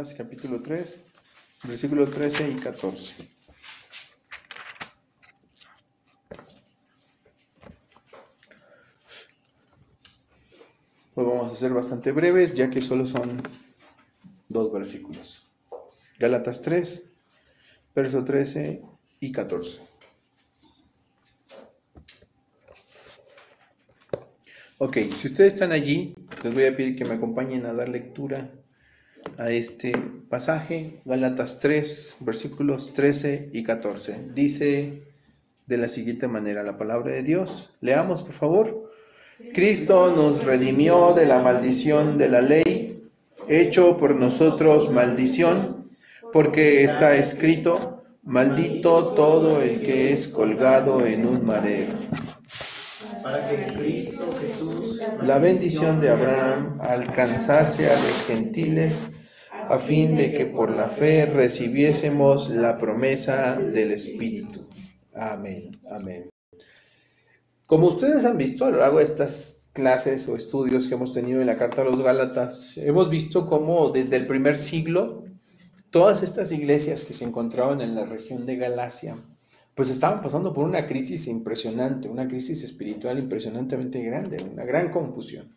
Gálatas capítulo 3, versículos 13 y 14. Pues vamos a ser bastante breves, ya que solo son 2 versículos. Gálatas 3, verso 13 y 14. Ok, si ustedes están allí, les voy a pedir que me acompañen a dar lectura a este pasaje, Gálatas 3, versículos 13 y 14. Dice de la siguiente manera la palabra de Dios. Leamos, por favor. Cristo nos redimió de la maldición de la ley, hecho por nosotros maldición, porque está escrito, maldito todo el que es colgado en un madero. Para que en Cristo Jesús la bendición de Abraham alcanzase a los gentiles, a fin de que por la fe recibiésemos la promesa del Espíritu. Amén, amén. Como ustedes han visto a lo largo de estas clases o estudios que hemos tenido en la Carta a los Gálatas, hemos visto cómo desde el primer siglo todas estas iglesias que se encontraban en la región de Galacia pues estaban pasando por una crisis impresionante, una crisis espiritual impresionantemente grande, una gran confusión.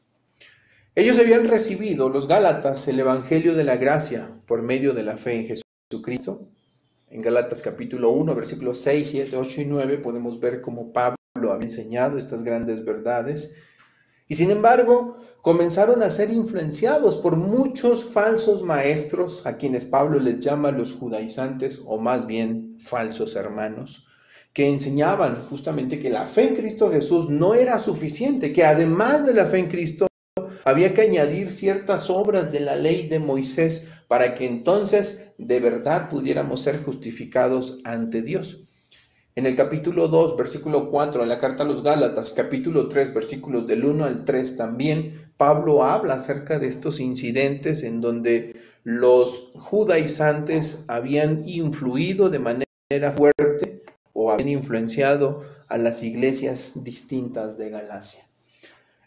Ellos habían recibido, los Gálatas, el Evangelio de la gracia por medio de la fe en Jesucristo. En Gálatas capítulo 1, versículos 6, 7, 8 y 9 podemos ver cómo Pablo había enseñado estas grandes verdades. Y sin embargo, comenzaron a ser influenciados por muchos falsos maestros, a quienes Pablo les llama los judaizantes, o más bien falsos hermanos, que enseñaban justamente que la fe en Cristo Jesús no era suficiente, que además de la fe en Cristo había que añadir ciertas obras de la ley de Moisés para que entonces de verdad pudiéramos ser justificados ante Dios. En el capítulo 2, versículo 4, en la carta a los Gálatas, capítulo 3, versículos del 1 al 3 también, Pablo habla acerca de estos incidentes en donde los judaizantes habían influido de manera fuerte o habían influenciado a las iglesias distintas de Galacia.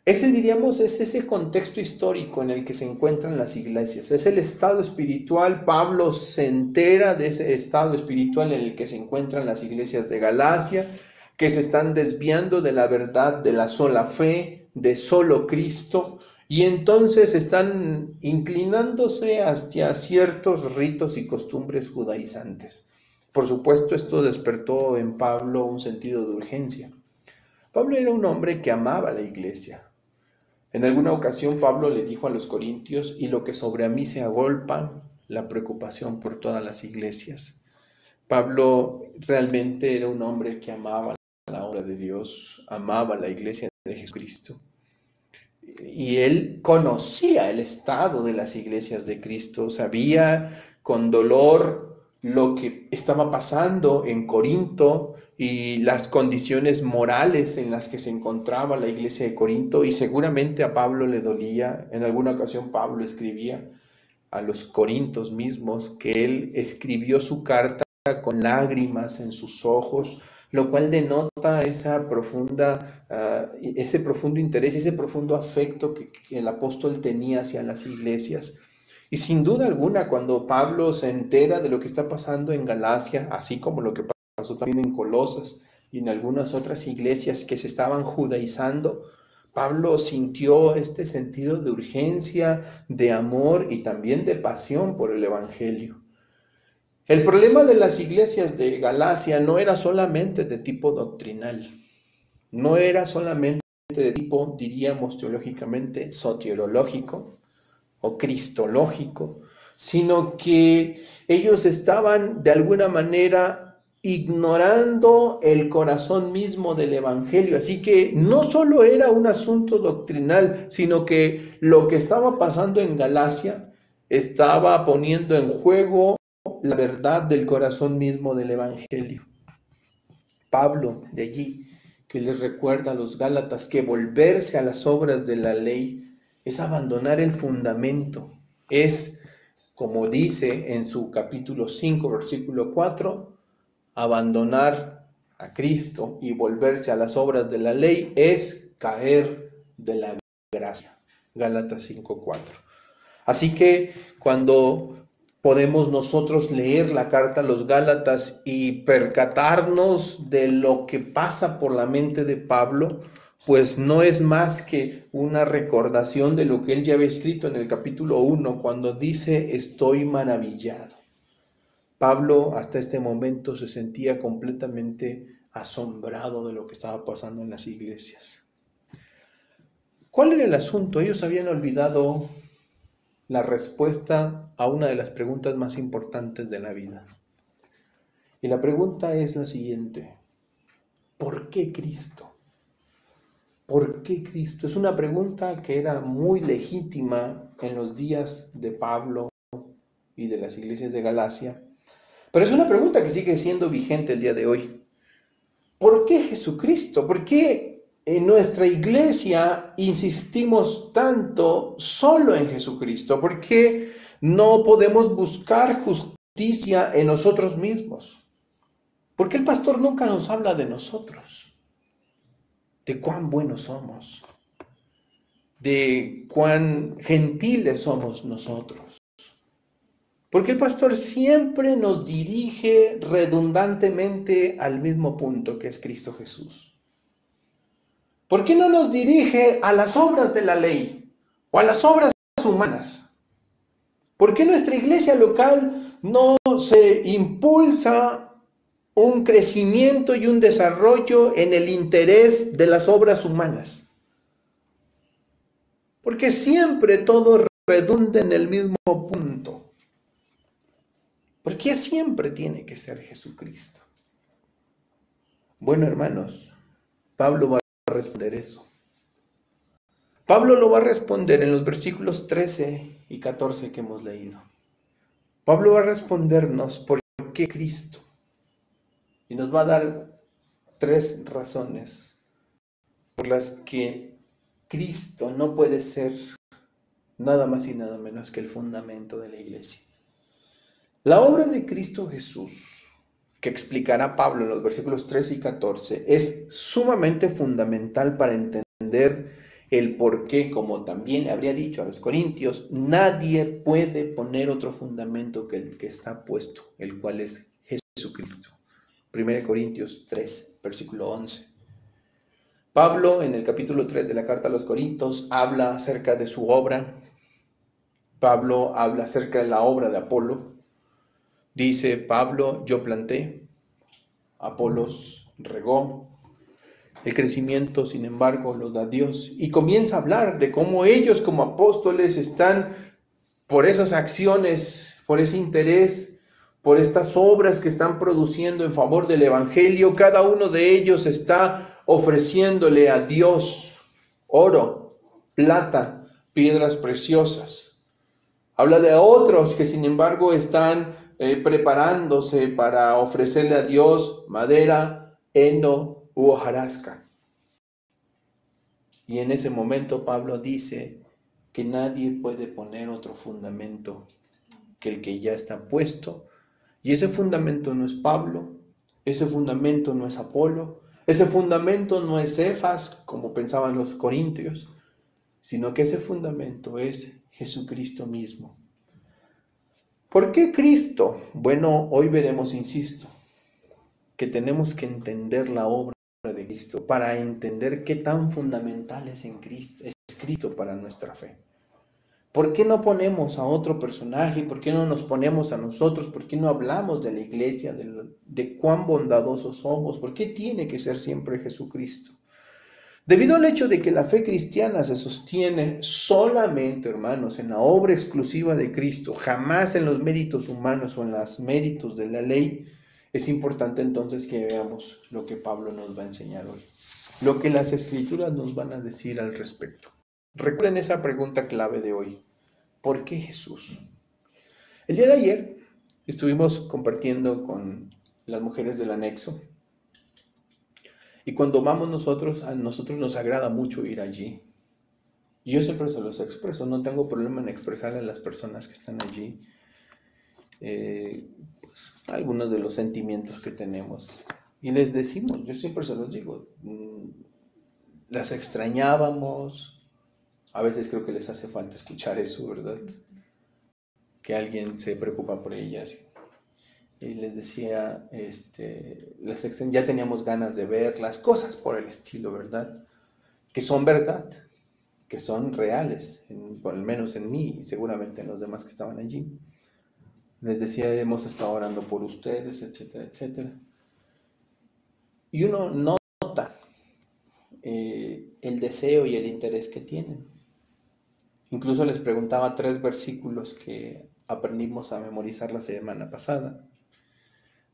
Ese, diríamos, es ese contexto histórico en el que se encuentran las iglesias. Es el estado espiritual. Pablo se entera de ese estado espiritual en el que se encuentran las iglesias de Galacia, que se están desviando de la verdad de la sola fe, de solo Cristo, y entonces están inclinándose hacia ciertos ritos y costumbres judaizantes. Por supuesto, esto despertó en Pablo un sentido de urgencia. Pablo era un hombre que amaba la iglesia. En alguna ocasión Pablo le dijo a los corintios, y lo que sobre a mí se agolpan, la preocupación por todas las iglesias. Pablo realmente era un hombre que amaba la obra de Dios, amaba la iglesia de Jesucristo. Y él conocía el estado de las iglesias de Cristo, sabía con dolor lo que estaba pasando en Corinto y las condiciones morales en las que se encontraba la iglesia de Corinto, y seguramente a Pablo le dolía. En alguna ocasión Pablo escribía a los corintos mismos que él escribió su carta con lágrimas en sus ojos, lo cual denota ese profundo interés, ese profundo afecto que el apóstol tenía hacia las iglesias. Y sin duda alguna, cuando Pablo se entera de lo que está pasando en Galacia, así como lo que pasó también en Colosas y en algunas otras iglesias que se estaban judaizando, Pablo sintió este sentido de urgencia, de amor y también de pasión por el Evangelio. El problema de las iglesias de Galacia no era solamente de tipo doctrinal, no era solamente de tipo, diríamos teológicamente, soteriológico o cristológico, sino que ellos estaban de alguna manera ignorando el corazón mismo del Evangelio. Así que no solo era un asunto doctrinal, sino que lo que estaba pasando en Galacia estaba poniendo en juego la verdad del corazón mismo del Evangelio. Pablo, de allí, que les recuerda a los Gálatas que volverse a las obras de la ley es abandonar el fundamento, es, como dice en su capítulo 5, versículo 4, abandonar a Cristo y volverse a las obras de la ley es caer de la gracia. Gálatas 5:4. Así que cuando podemos nosotros leer la carta a los Gálatas y percatarnos de lo que pasa por la mente de Pablo, pues no es más que una recordación de lo que él ya había escrito en el capítulo 1, cuando dice: estoy maravillado. Pablo hasta este momento se sentía completamente asombrado de lo que estaba pasando en las iglesias. ¿Cuál era el asunto? Ellos habían olvidado la respuesta a una de las preguntas más importantes de la vida. Y la pregunta es la siguiente: ¿por qué Cristo? ¿Por qué Cristo? Es una pregunta que era muy legítima en los días de Pablo y de las iglesias de Galacia, pero es una pregunta que sigue siendo vigente el día de hoy. ¿Por qué Jesucristo? ¿Por qué en nuestra iglesia insistimos tanto solo en Jesucristo? ¿Por qué no podemos buscar justicia en nosotros mismos? ¿Por qué el pastor nunca nos habla de nosotros? De cuán buenos somos, de cuán gentiles somos nosotros. Porque el pastor siempre nos dirige redundantemente al mismo punto, que es Cristo Jesús. ¿Por qué no nos dirige a las obras de la ley o a las obras humanas? ¿Por qué nuestra iglesia local no se impulsa un crecimiento y un desarrollo en el interés de las obras humanas? Porque siempre todo redunda en el mismo punto. ¿Por qué siempre tiene que ser Jesucristo? Bueno, hermanos, Pablo va a responder eso. Pablo lo va a responder en los versículos 13 y 14 que hemos leído. Pablo va a respondernos por qué Cristo. Y nos va a dar 3 razones por las que Cristo no puede ser nada más y nada menos que el fundamento de la iglesia. La obra de Cristo Jesús, que explicará Pablo en los versículos 13 y 14, es sumamente fundamental para entender el por qué, como también habría dicho a los corintios, nadie puede poner otro fundamento que el que está puesto, el cual es Jesucristo. 1 Corintios 3, versículo 11. Pablo, en el capítulo 3 de la carta a los Corintios, habla acerca de su obra. Pablo habla acerca de la obra de Apolo. Dice Pablo: yo planté, Apolos regó, el crecimiento, sin embargo, lo da Dios. Y comienza a hablar de cómo ellos como apóstoles están por esas acciones, por ese interés, por estas obras que están produciendo en favor del evangelio. Cada uno de ellos está ofreciéndole a Dios oro, plata, piedras preciosas. Habla de otros que sin embargo están preparándose para ofrecerle a Dios madera, heno u hojarasca. Y en ese momento Pablo dice que nadie puede poner otro fundamento que el que ya está puesto. Y ese fundamento no es Pablo, ese fundamento no es Apolo, ese fundamento no es Cefas, como pensaban los corintios, sino que ese fundamento es Jesucristo mismo. ¿Por qué Cristo? Bueno, hoy veremos, insisto, que tenemos que entender la obra de Cristo para entender qué tan fundamental es Cristo para nuestra fe. ¿Por qué no ponemos a otro personaje? ¿Por qué no nos ponemos a nosotros? ¿Por qué no hablamos de la iglesia, de cuán bondadosos somos? ¿Por qué tiene que ser siempre Jesucristo? Debido al hecho de que la fe cristiana se sostiene solamente, hermanos, en la obra exclusiva de Cristo, jamás en los méritos humanos o en los méritos de la ley, es importante entonces que veamos lo que Pablo nos va a enseñar hoy, lo que las Escrituras nos van a decir al respecto. Recuerden esa pregunta clave de hoy: ¿por qué Jesús? El día de ayer estuvimos compartiendo con las mujeres del anexo. Y cuando vamos nosotros, a nosotros nos agrada mucho ir allí. Y yo siempre se los expreso, no tengo problema en expresarle a las personas que están allí pues, algunos de los sentimientos que tenemos. Y les decimos, yo siempre se los digo, las extrañábamos. A veces creo que les hace falta escuchar eso, ¿verdad? que alguien se preocupa por ellas. Y les decía, ya teníamos ganas de ver las cosas por el estilo, ¿verdad? Que son verdad, que son reales, por lo menos en mí y seguramente en los demás que estaban allí. Les decía, hemos estado orando por ustedes, etcétera, etcétera. Y uno nota el deseo y el interés que tienen. Incluso les preguntaba 3 versículos que aprendimos a memorizar la semana pasada.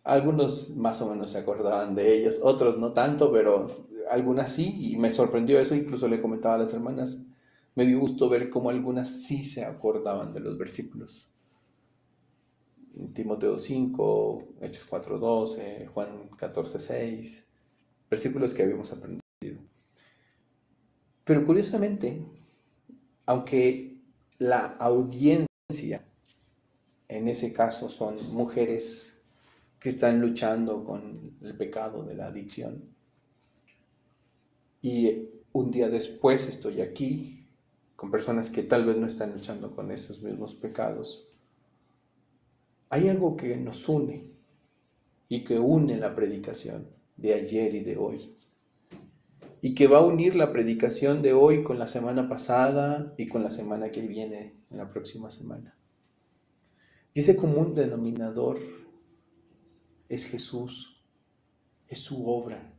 Algunos más o menos se acordaban de ellos, otros no tanto, pero algunas sí, y me sorprendió eso. Incluso le comentaba a las hermanas, me dio gusto ver cómo algunas sí se acordaban de los versículos. Timoteo 5, Hechos 4:12, Juan 14:6, versículos que habíamos aprendido. Pero curiosamente, aunque la audiencia en ese caso son mujeres que están luchando con el pecado de la adicción, y un día después estoy aquí con personas que tal vez no están luchando con esos mismos pecados, hay algo que nos une y que une la predicación de ayer y de hoy, y que va a unir la predicación de hoy con la semana pasada y con la semana que viene, en la próxima semana. Y ese común denominador es Jesús, es su obra.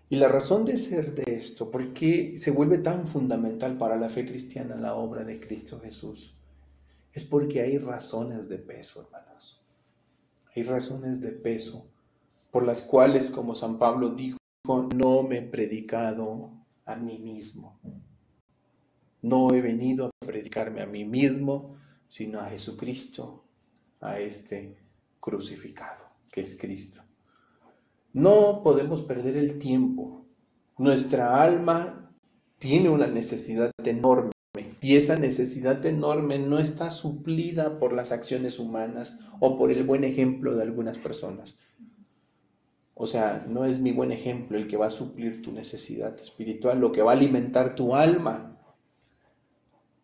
Y la razón de ser de esto, ¿por qué se vuelve tan fundamental para la fe cristiana la obra de Cristo Jesús? Es porque hay razones de peso, hermanos. Hay razones de peso por las cuales, como San Pablo dijo, no me he predicado a mí mismo. No he venido a predicarme a mí mismo, sino a Jesucristo, a este crucificado, que es Cristo. No podemos perder el tiempo. Nuestra alma tiene una necesidad enorme, y esa necesidad enorme no está suplida por las acciones humanas o por el buen ejemplo de algunas personas. O sea, no es mi buen ejemplo el que va a suplir tu necesidad espiritual, lo que va a alimentar tu alma.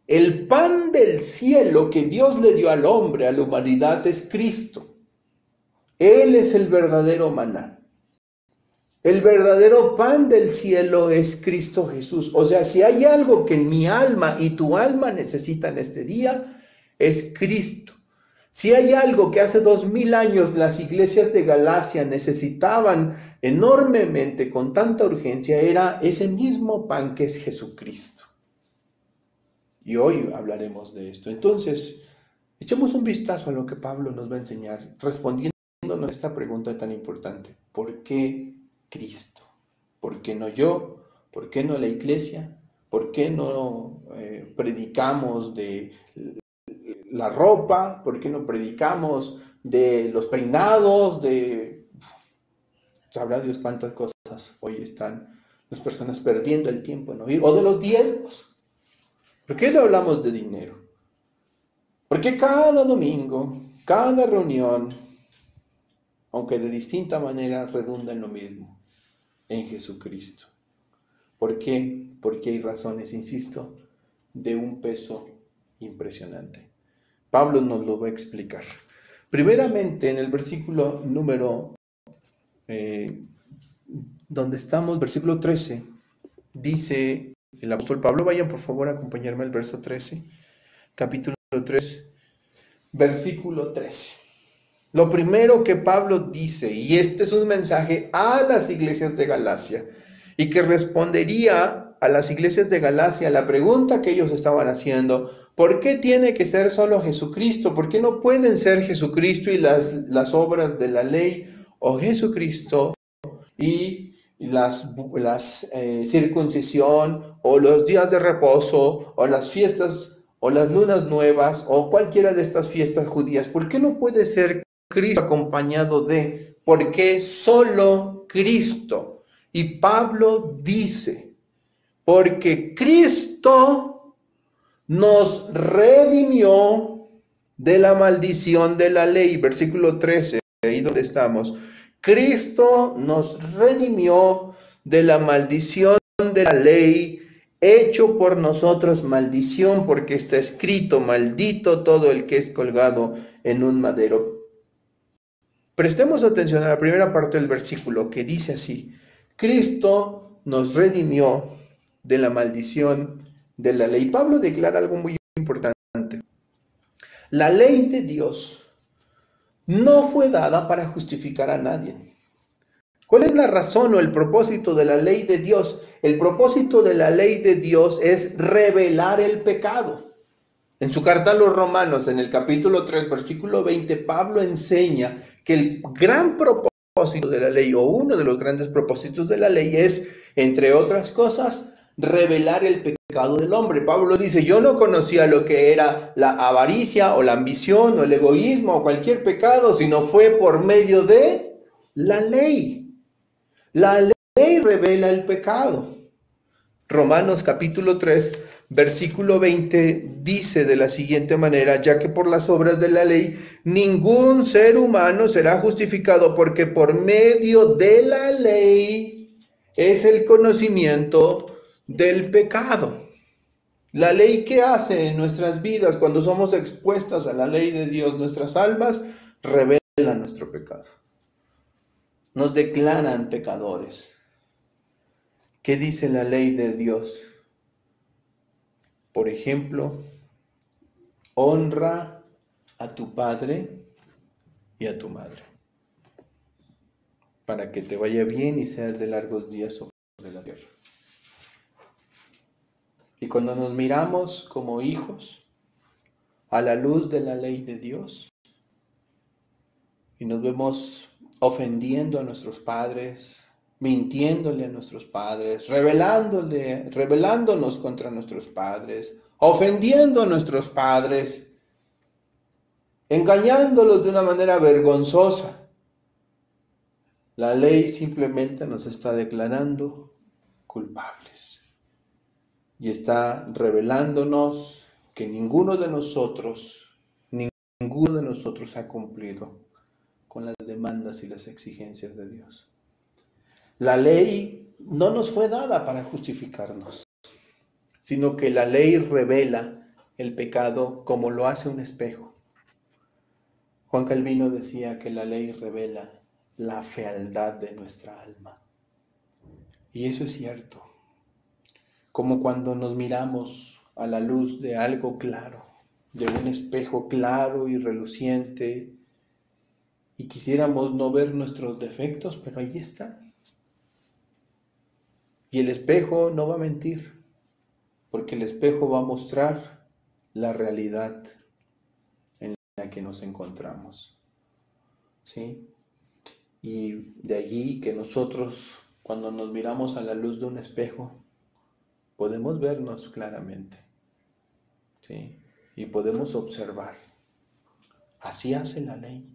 El pan del cielo que Dios le dio al hombre, a la humanidad, es Cristo. Él es el verdadero maná. El verdadero pan del cielo es Cristo Jesús. O sea, si hay algo que mi alma y tu alma necesitan este día, es Cristo. Si hay algo que hace 2000 años las iglesias de Galacia necesitaban enormemente, con tanta urgencia, era ese mismo pan que es Jesucristo. Y hoy hablaremos de esto. Entonces, echemos un vistazo a lo que Pablo nos va a enseñar, respondiéndonos a esta pregunta tan importante. ¿Por qué Cristo? ¿Por qué no yo? ¿Por qué no la iglesia? ¿Por qué no predicamos de la ropa? ¿Por qué no predicamos de los peinados? Sabrá Dios cuántas cosas hoy están las personas perdiendo el tiempo en oír. O de los diezmos. ¿Por qué no hablamos de dinero? Porque cada domingo, cada reunión, aunque de distinta manera, redunda en lo mismo, en Jesucristo. ¿Por qué? Porque hay razones, insisto, de un peso impresionante. Pablo nos lo va a explicar. Primeramente, en el versículo número, donde estamos, versículo 13, dice el apóstol Pablo, vayan por favor a acompañarme al verso 13, capítulo 3, versículo 13. Lo primero que Pablo dice, y este es un mensaje a las iglesias de Galacia, y que respondería a las iglesias de Galacia la pregunta que ellos estaban haciendo: ¿por qué tiene que ser solo Jesucristo? ¿Por qué no pueden ser Jesucristo y las obras de la ley, o Jesucristo y las circuncisión, o los días de reposo, o las fiestas, o las lunas nuevas, o cualquiera de estas fiestas judías? ¿Por qué no puede ser Cristo acompañado de? ¿Por qué solo Cristo? Y Pablo dice, porque Cristo nos redimió de la maldición de la ley. Versículo 13, ahí donde estamos. Cristo nos redimió de la maldición de la ley, hecho por nosotros maldición, porque está escrito, maldito todo el que es colgado en un madero. Prestemos atención a la primera parte del versículo que dice así: Cristo nos redimió de la maldición de la ley. Pablo declara algo muy importante. La ley de Dios no fue dada para justificar a nadie. ¿Cuál es la razón o el propósito de la ley de Dios? El propósito de la ley de Dios es revelar el pecado. En su carta a los Romanos, en el capítulo 3, versículo 20, Pablo enseña que el gran propósito de la ley, o uno de los grandes propósitos de la ley, es, entre otras cosas, revelar el pecado del hombre. Pablo dice: yo no conocía lo que era la avaricia o la ambición o el egoísmo o cualquier pecado, sino fue por medio de la ley. La ley revela el pecado. Romanos capítulo 3, versículo 20 dice de la siguiente manera: ya que por las obras de la ley ningún ser humano será justificado, porque por medio de la ley es el conocimiento del pecado. La ley, ¿qué hace en nuestras vidas cuando somos expuestas a la ley de Dios? Nuestras almas revelan nuestro pecado. Nos declaran pecadores. ¿Qué dice la ley de Dios? Por ejemplo, honra a tu padre y a tu madre, para que te vaya bien y seas de largos días sobre la tierra. Y cuando nos miramos como hijos a la luz de la ley de Dios y nos vemos ofendiendo a nuestros padres, mintiéndole a nuestros padres, rebelándonos contra nuestros padres, ofendiendo a nuestros padres, engañándolos de una manera vergonzosa, la ley simplemente nos está declarando culpables y está revelándonos que ninguno de nosotros ha cumplido con las demandas y las exigencias de Dios. La ley no nos fue dada para justificarnos, sino que la ley revela el pecado como lo hace un espejo. Juan Calvino decía que la ley revela la fealdad de nuestra alma. Y eso es cierto. Como cuando nos miramos a la luz de algo claro, de un espejo claro y reluciente, y quisiéramos no ver nuestros defectos, pero ahí están. Y el espejo no va a mentir, porque el espejo va a mostrar la realidad en la que nos encontramos. ¿Sí? Y de allí que nosotros, cuando nos miramos a la luz de un espejo, podemos vernos claramente, ¿sí? Y podemos observar. Así hace la ley.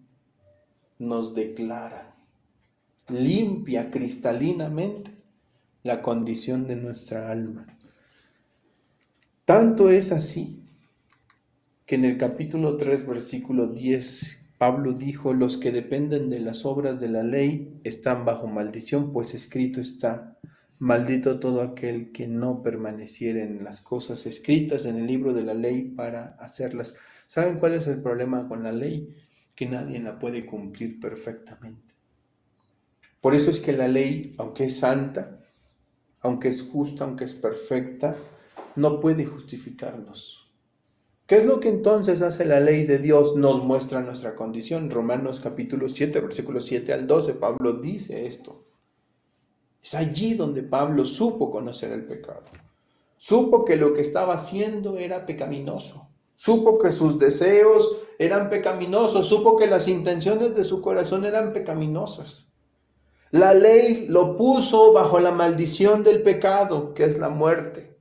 Nos declara, limpia cristalinamente la condición de nuestra alma. Tanto es así que en el capítulo 3, versículo 10, Pablo dijo: los que dependen de las obras de la ley están bajo maldición, pues escrito está: maldito todo aquel que no permaneciera en las cosas escritas en el libro de la ley para hacerlas. ¿Saben cuál es el problema con la ley? Que nadie la puede cumplir perfectamente. Por eso es que la ley, aunque es santa, aunque es justa, aunque es perfecta, no puede justificarnos. ¿Qué es lo que entonces hace la ley de Dios? Nos muestra nuestra condición. Romanos capítulo 7, versículos 7 al 12, Pablo dice esto. Es allí donde Pablo supo conocer el pecado. Supo que lo que estaba haciendo era pecaminoso. Supo que sus deseos eran pecaminosos. Supo que las intenciones de su corazón eran pecaminosas. La ley lo puso bajo la maldición del pecado, que es la muerte.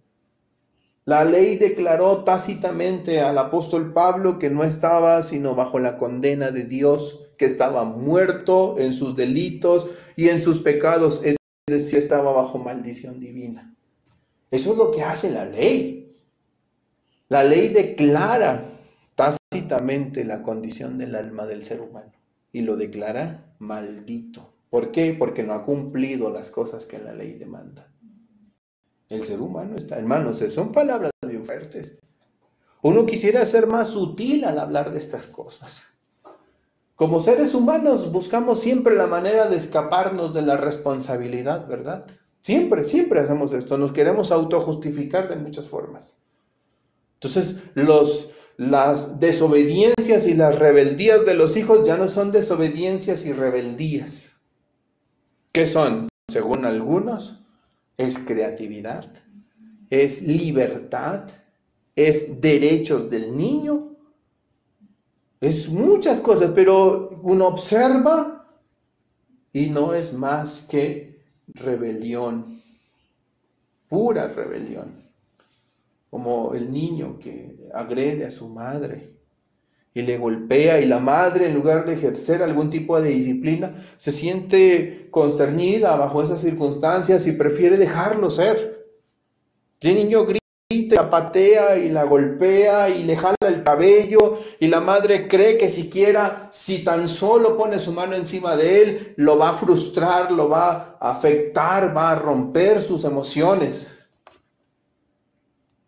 La ley declaró tácitamente al apóstol Pablo que no estaba sino bajo la condena de Dios, que estaba muerto en sus delitos y en sus pecados, es decir, estaba bajo maldición divina. Eso es lo que hace la ley. La ley declara tácitamente la condición del alma del ser humano y lo declara maldito. ¿Por qué? Porque no ha cumplido las cosas que la ley demanda. El ser humano está, hermanos, son palabras bien fuertes. Uno quisiera ser más sutil al hablar de estas cosas. Como seres humanos buscamos siempre la manera de escaparnos de la responsabilidad, ¿verdad? Siempre, siempre hacemos esto. Nos queremos autojustificar de muchas formas. Entonces, las desobediencias y las rebeldías de los hijos ya no son desobediencias y rebeldías. ¿Qué son? Según algunos, es creatividad, es libertad, es derechos del niño, es muchas cosas, pero uno observa y no es más que rebelión, pura rebelión. Como el niño que agrede a su madre y le golpea, y la madre, en lugar de ejercer algún tipo de disciplina, se siente consternida bajo esas circunstancias y prefiere dejarlo ser. Y el niño grita, la patea y la golpea y le jala el cabello, y la madre cree que si tan solo pone su mano encima de él, lo va a frustrar, lo va a afectar, va a romper sus emociones.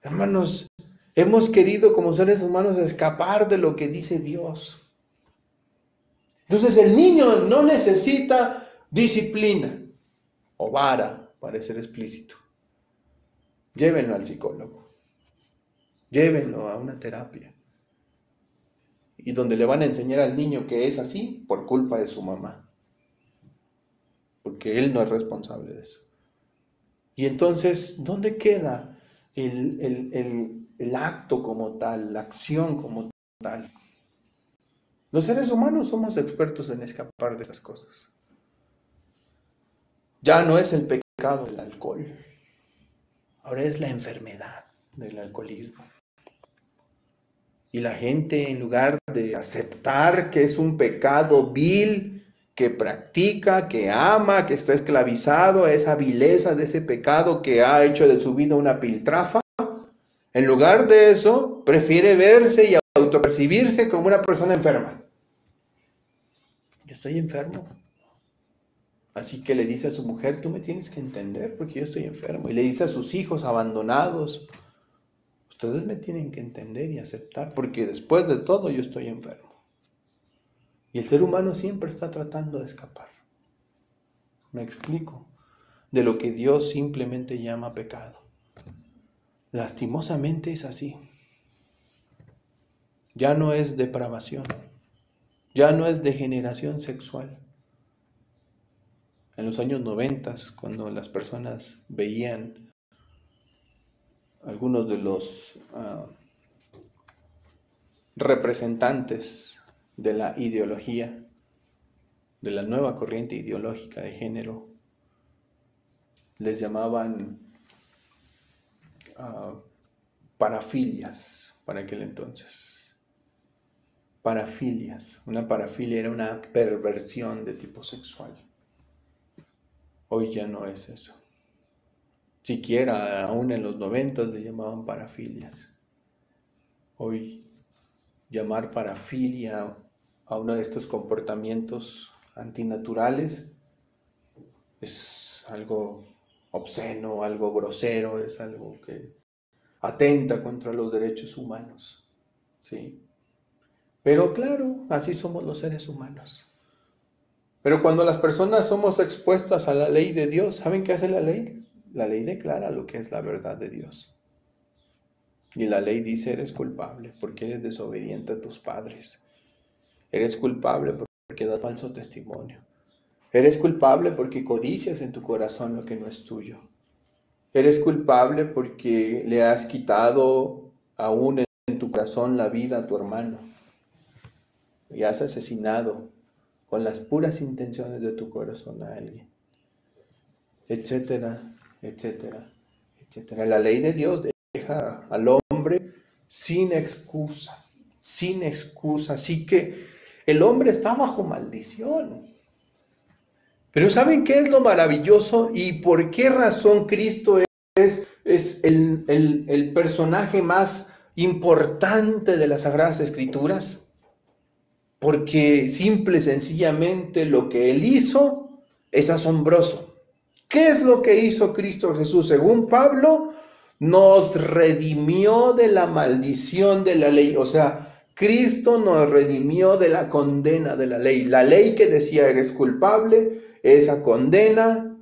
Hermanos, hemos querido como seres humanos escapar de lo que dice Dios. Entonces el niño no necesita disciplina o vara, para ser explícito. Llévenlo al psicólogo, llévenlo a una terapia. Y donde le van a enseñar al niño que es así por culpa de su mamá. Porque él no es responsable de eso. Y entonces, ¿dónde queda el acto como tal, la acción como tal? Los seres humanos somos expertos en escapar de esas cosas. Ya no es el pecado el alcohol, ahora es la enfermedad del alcoholismo. Y la gente, en lugar de aceptar que es un pecado vil, que practica, que ama, que está esclavizado a esa vileza de ese pecado que ha hecho de su vida una piltrafa, en lugar de eso, prefiere verse y autopercibirse como una persona enferma. Yo estoy enfermo. Así que le dice a su mujer, tú me tienes que entender porque yo estoy enfermo. Y le dice a sus hijos abandonados, ustedes me tienen que entender y aceptar porque después de todo yo estoy enfermo. Y el ser humano siempre está tratando de escapar. Me explico. De lo que Dios simplemente llama pecado. Lastimosamente es así. Ya no es depravación. Ya no es degeneración sexual. En los años 90, cuando las personas veían algunos de los representantes de la ideología, de la nueva corriente ideológica de género, les llamaban parafilias para aquel entonces. Parafilias. Una parafilia era una perversión de tipo sexual. Hoy ya no es eso. Siquiera aún en los 90 le llamaban parafilias. Hoy llamar parafilia a uno de estos comportamientos antinaturales es algo obsceno, algo grosero, es algo que atenta contra los derechos humanos. ¿Sí? Pero claro, así somos los seres humanos. Pero cuando las personas somos expuestas a la ley de Dios, ¿saben qué hace la ley? La ley declara lo que es la verdad de Dios. Y la ley dice, eres culpable porque eres desobediente a tus padres. Eres culpable porque das falso testimonio. Eres culpable porque codicias en tu corazón lo que no es tuyo. Eres culpable porque le has quitado aún en tu corazón la vida a tu hermano. Y has asesinado con las puras intenciones de tu corazón a alguien. Etcétera, etcétera, etcétera. La ley de Dios deja al hombre sin excusa, sin excusa. Así que el hombre está bajo maldición. Pero ¿saben qué es lo maravilloso y por qué razón Cristo es el personaje más importante de las Sagradas Escrituras? Porque simple y sencillamente lo que Él hizo es asombroso. ¿Qué es lo que hizo Cristo Jesús? Según Pablo, nos redimió de la maldición de la ley. O sea, Cristo nos redimió de la condena de la ley. La ley que decía eres culpable, esa condena,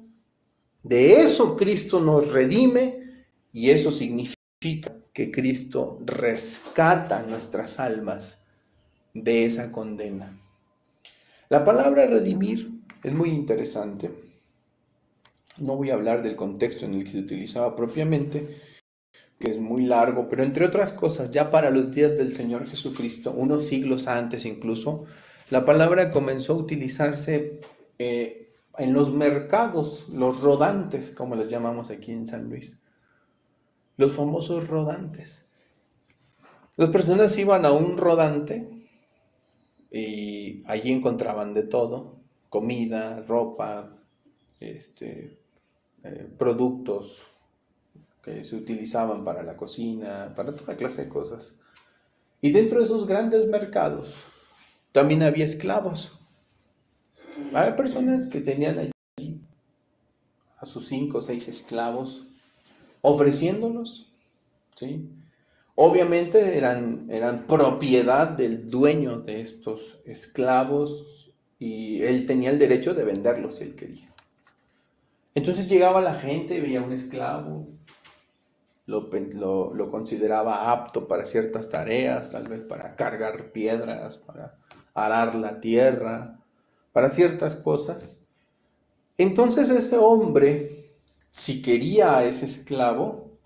de eso Cristo nos redime, y eso significa que Cristo rescata nuestras almas de esa condena. La palabra redimir es muy interesante. No voy a hablar del contexto en el que se utilizaba propiamente, que es muy largo, pero entre otras cosas, ya para los días del Señor Jesucristo, unos siglos antes incluso, la palabra comenzó a utilizarse en los mercados, los rodantes, como les llamamos aquí en San Luis, los famosos rodantes. Las personas iban a un rodante y allí encontraban de todo: comida, ropa, productos que se utilizaban para la cocina, para toda clase de cosas. Y dentro de esos grandes mercados también había esclavos. Había personas que tenían allí a sus 5 o 6 esclavos ofreciéndolos, ¿sí? Obviamente eran propiedad del dueño de estos esclavos y él tenía el derecho de venderlos si él quería. Entonces llegaba la gente, veía un esclavo, lo consideraba apto para ciertas tareas, tal vez para cargar piedras, para arar la tierra, para ciertas cosas. Entonces ese hombre, si quería a ese esclavo,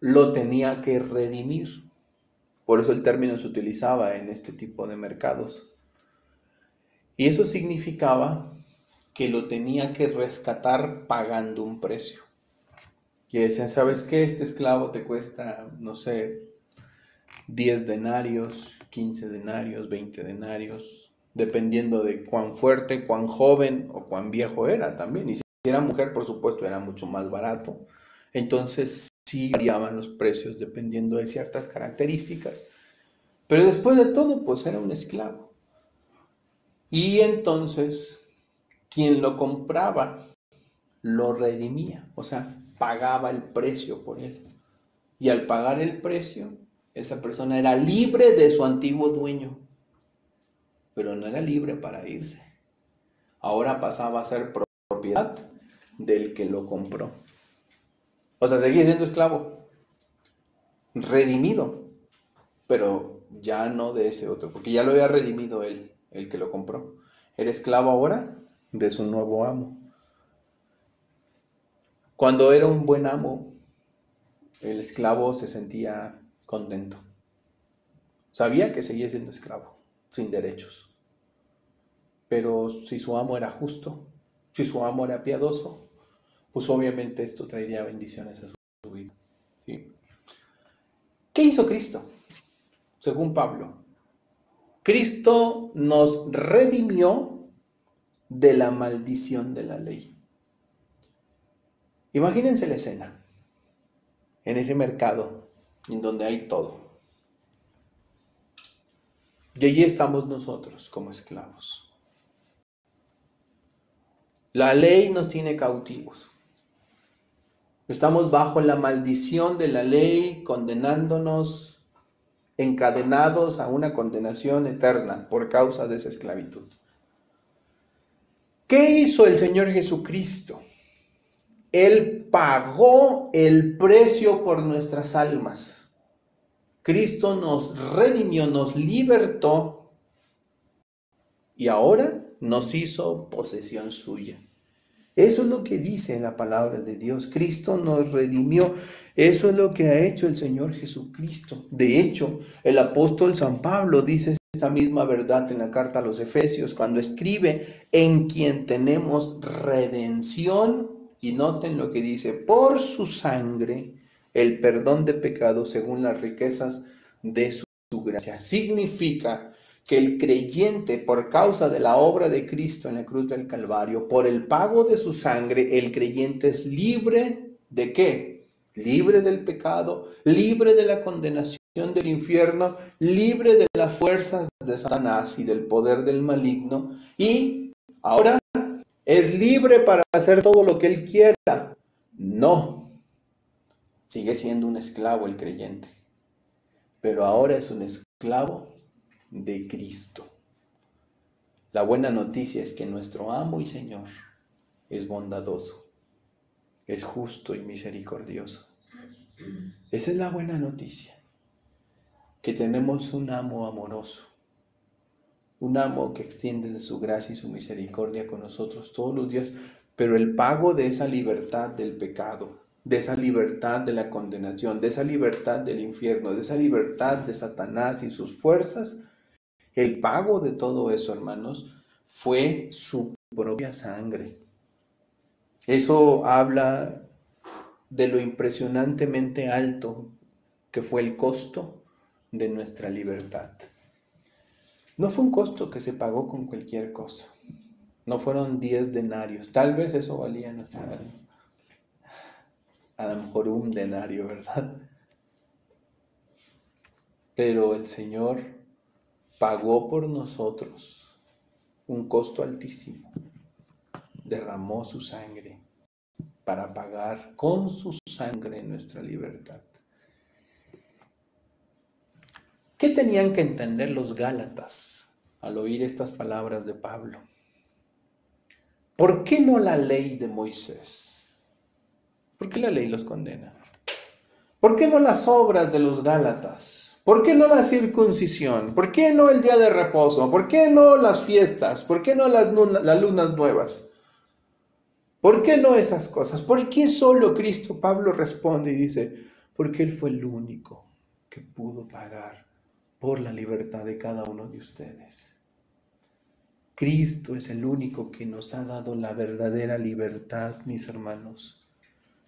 lo tenía que redimir. Por eso el término se utilizaba en este tipo de mercados. Y eso significaba que lo tenía que rescatar pagando un precio. Y decían, ¿sabes qué? Este esclavo te cuesta, no sé, 10 denarios, 15 denarios, 20 denarios, dependiendo de cuán fuerte, cuán joven o cuán viejo era también. Y si era mujer, por supuesto, era mucho más barato. Entonces sí variaban los precios dependiendo de ciertas características. Pero después de todo, pues era un esclavo. Y entonces, quien lo compraba, lo redimía, o sea, pagaba el precio por él. Y al pagar el precio, esa persona era libre de su antiguo dueño, pero no era libre para irse. Ahora pasaba a ser propiedad del que lo compró. O sea, seguía siendo esclavo, redimido, pero ya no de ese otro, porque ya lo había redimido él, el que lo compró. Era esclavo ahora de su nuevo amo. Cuando era un buen amo, el esclavo se sentía contento. Sabía que seguía siendo esclavo, sin derechos. Pero si su amo era justo, si su amo era piadoso, pues obviamente esto traería bendiciones a su vida, ¿sí? ¿Qué hizo Cristo? Según Pablo, Cristo nos redimió de la maldición de la ley. Imagínense la escena, en ese mercado, en donde hay todo. Y allí estamos nosotros como esclavos. La ley nos tiene cautivos. Estamos bajo la maldición de la ley, condenándonos, encadenados a una condenación eterna por causa de esa esclavitud. ¿Qué hizo el Señor Jesucristo? Él pagó el precio por nuestras almas. Cristo nos redimió, nos libertó y ahora nos hizo posesión suya. Eso es lo que dice la palabra de Dios. Cristo nos redimió. Eso es lo que ha hecho el Señor Jesucristo. De hecho, el apóstol San Pablo dice esta misma verdad en la carta a los Efesios cuando escribe: en quien tenemos redención. Y noten lo que dice: por su sangre, el perdón de pecados según las riquezas de su gracia. Significa que el creyente, por causa de la obra de Cristo en la cruz del Calvario, por el pago de su sangre, el creyente es libre ¿de qué? Libre del pecado, libre de la condenación del infierno, libre de las fuerzas de Satanás y del poder del maligno. Y ahora ¿Es libre para hacer todo lo que él quiera? No. Sigue siendo un esclavo el creyente, pero ahora es un esclavo de Cristo. La buena noticia es que nuestro amo y Señor es bondadoso, es justo y misericordioso. Esa es la buena noticia, que tenemos un amo amoroso, un amo que extiende de su gracia y su misericordia con nosotros todos los días, pero el pago de esa libertad del pecado, de esa libertad de la condenación, de esa libertad del infierno, de esa libertad de Satanás y sus fuerzas, el pago de todo eso, hermanos, fue su propia sangre. Eso habla de lo impresionantemente alto que fue el costo de nuestra libertad. No fue un costo que se pagó con cualquier cosa. No fueron 10 denarios. Tal vez eso valía nuestra alma. A lo mejor un denario, ¿verdad? Pero el Señor pagó por nosotros un costo altísimo. Derramó su sangre para pagar con su sangre nuestra libertad. ¿Qué tenían que entender los Gálatas al oír estas palabras de Pablo? ¿Por qué no la ley de Moisés? ¿Por qué la ley los condena? ¿Por qué no las obras de los Gálatas? ¿Por qué no la circuncisión? ¿Por qué no el día de reposo? ¿Por qué no las fiestas? ¿Por qué no las lunas nuevas? ¿Por qué no esas cosas? ¿Por qué solo Cristo? Pablo responde y dice, porque Él fue el único que pudo pagar por la libertad de cada uno de ustedes. Cristo es el único que nos ha dado la verdadera libertad, mis hermanos.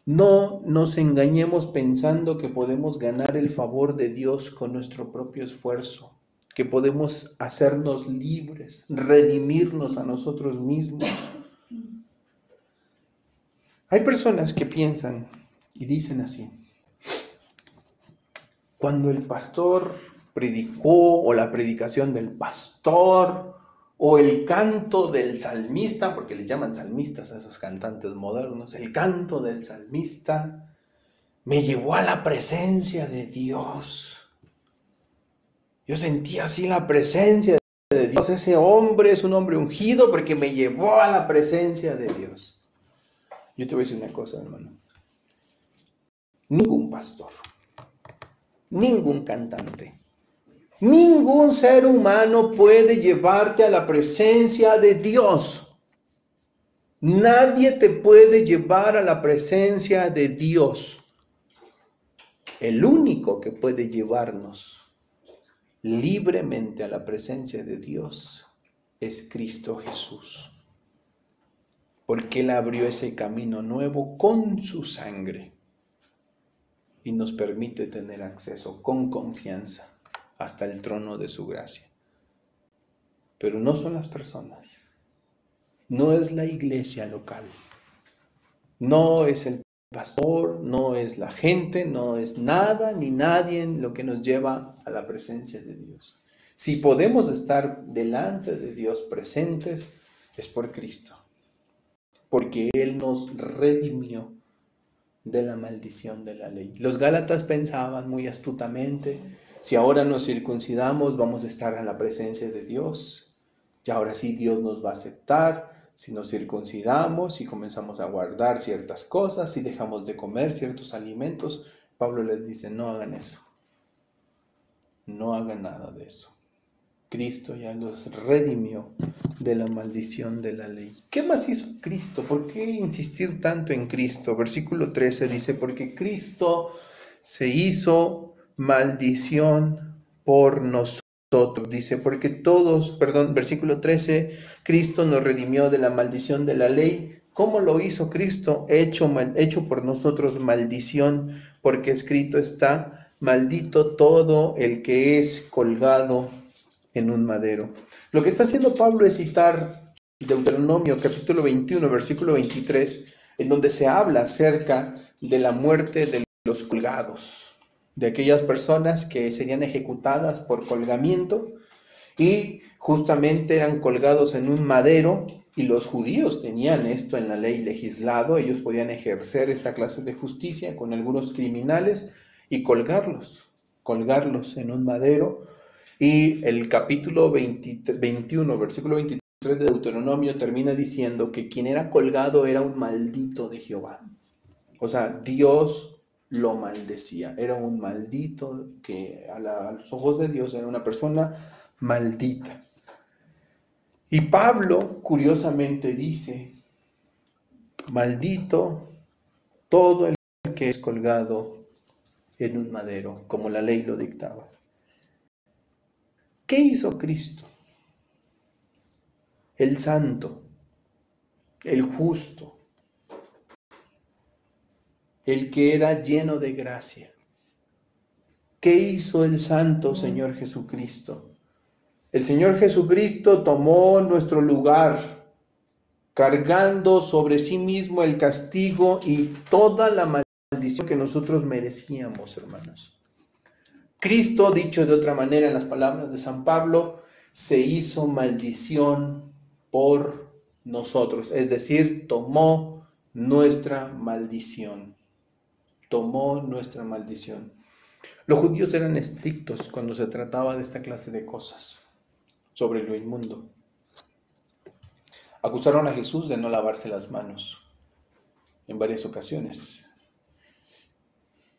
No nos engañemos pensando que podemos ganar el favor de Dios con nuestro propio esfuerzo, que podemos hacernos libres, redimirnos a nosotros mismos. Hay personas que piensan y dicen así: cuando el pastor predicó, o la predicación del pastor, o el canto del salmista, porque le llaman salmistas a esos cantantes modernos, el canto del salmista me llevó a la presencia de Dios. Yo sentí así la presencia de Dios. Ese hombre es un hombre ungido porque me llevó a la presencia de Dios. Yo te voy a decir una cosa, hermano. Ningún pastor, ningún cantante, ningún ser humano puede llevarte a la presencia de Dios. Nadie te puede llevar a la presencia de Dios. El único que puede llevarnos libremente a la presencia de Dios es Cristo Jesús. Porque Él abrió ese camino nuevo con su sangre y nos permite tener acceso con confianza hasta el trono de su gracia. Pero no son las personas, no es la iglesia local, no es el pastor, no es la gente, no es nada ni nadie lo que nos lleva a la presencia de Dios. Si podemos estar delante de Dios presentes, es por Cristo, porque Él nos redimió de la maldición de la ley. Los Gálatas pensaban muy astutamente: si ahora nos circuncidamos, vamos a estar en la presencia de Dios. Y ahora sí Dios nos va a aceptar si nos circuncidamos, si comenzamos a guardar ciertas cosas, si dejamos de comer ciertos alimentos. Pablo les dice: no hagan eso. No hagan nada de eso. Cristo ya los redimió de la maldición de la ley. ¿Qué más hizo Cristo? ¿Por qué insistir tanto en Cristo? Versículo 13 dice: porque Cristo se hizo maldición por nosotros. Dice, porque todos, versículo 13, Cristo nos redimió de la maldición de la ley. ¿Cómo lo hizo Cristo? Hecho por nosotros maldición, porque escrito está: maldito todo el que es colgado en un madero. Lo que está haciendo Pablo es citar Deuteronomio capítulo 21, versículo 23, en donde se habla acerca de la muerte de los colgados, de aquellas personas que serían ejecutadas por colgamiento, y Justamente eran colgados en un madero y los judíos tenían esto en la ley legislado. Ellos podían ejercer esta clase de justicia con algunos criminales y colgarlos en un madero. Y el capítulo 21, versículo 23 de Deuteronomio termina diciendo que quien era colgado era un maldito de Jehová. O sea, Dios lo maldecía. Era un maldito que a los ojos de Dios era una persona maldita. Y Pablo, curiosamente, dice, maldito todo el que es colgado en un madero, como la ley lo dictaba. ¿Qué hizo Cristo? El santo, el justo, el que era lleno de gracia. ¿Qué hizo el santo Señor Jesucristo? El Señor Jesucristo tomó nuestro lugar, cargando sobre sí mismo el castigo y toda la maldición que nosotros merecíamos, hermanos. Cristo, dicho de otra manera en las palabras de San Pablo, se hizo maldición por nosotros, es decir, tomó nuestra maldición. Tomó nuestra maldición. Los judíos eran estrictos cuando se trataba de esta clase de cosas, sobre lo inmundo. Acusaron a Jesús de no lavarse las manos en varias ocasiones.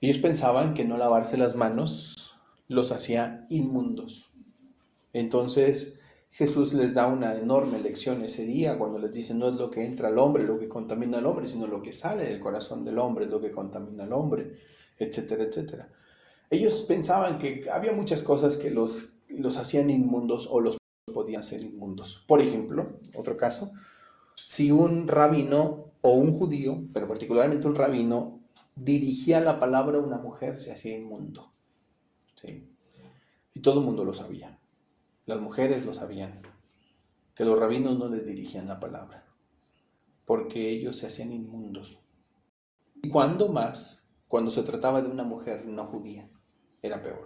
Ellos pensaban que no lavarse las manos los hacía inmundos. Entonces Jesús les da una enorme lección ese día cuando les dice: no es lo que entra al hombre lo que contamina al hombre, sino lo que sale del corazón del hombre es lo que contamina al hombre, etcétera, etcétera. Ellos pensaban que había muchas cosas que los hacían inmundos o los podían hacer inmundos. Por ejemplo, otro caso, si un rabino o un judío, pero particularmente un rabino, dirigía la palabra a una mujer, se hacía inmundo. ¿Sí? Y todo el mundo lo sabía. Las mujeres lo sabían, que los rabinos no les dirigían la palabra, porque ellos se hacían inmundos. Y cuando más, cuando se trataba de una mujer no judía, era peor.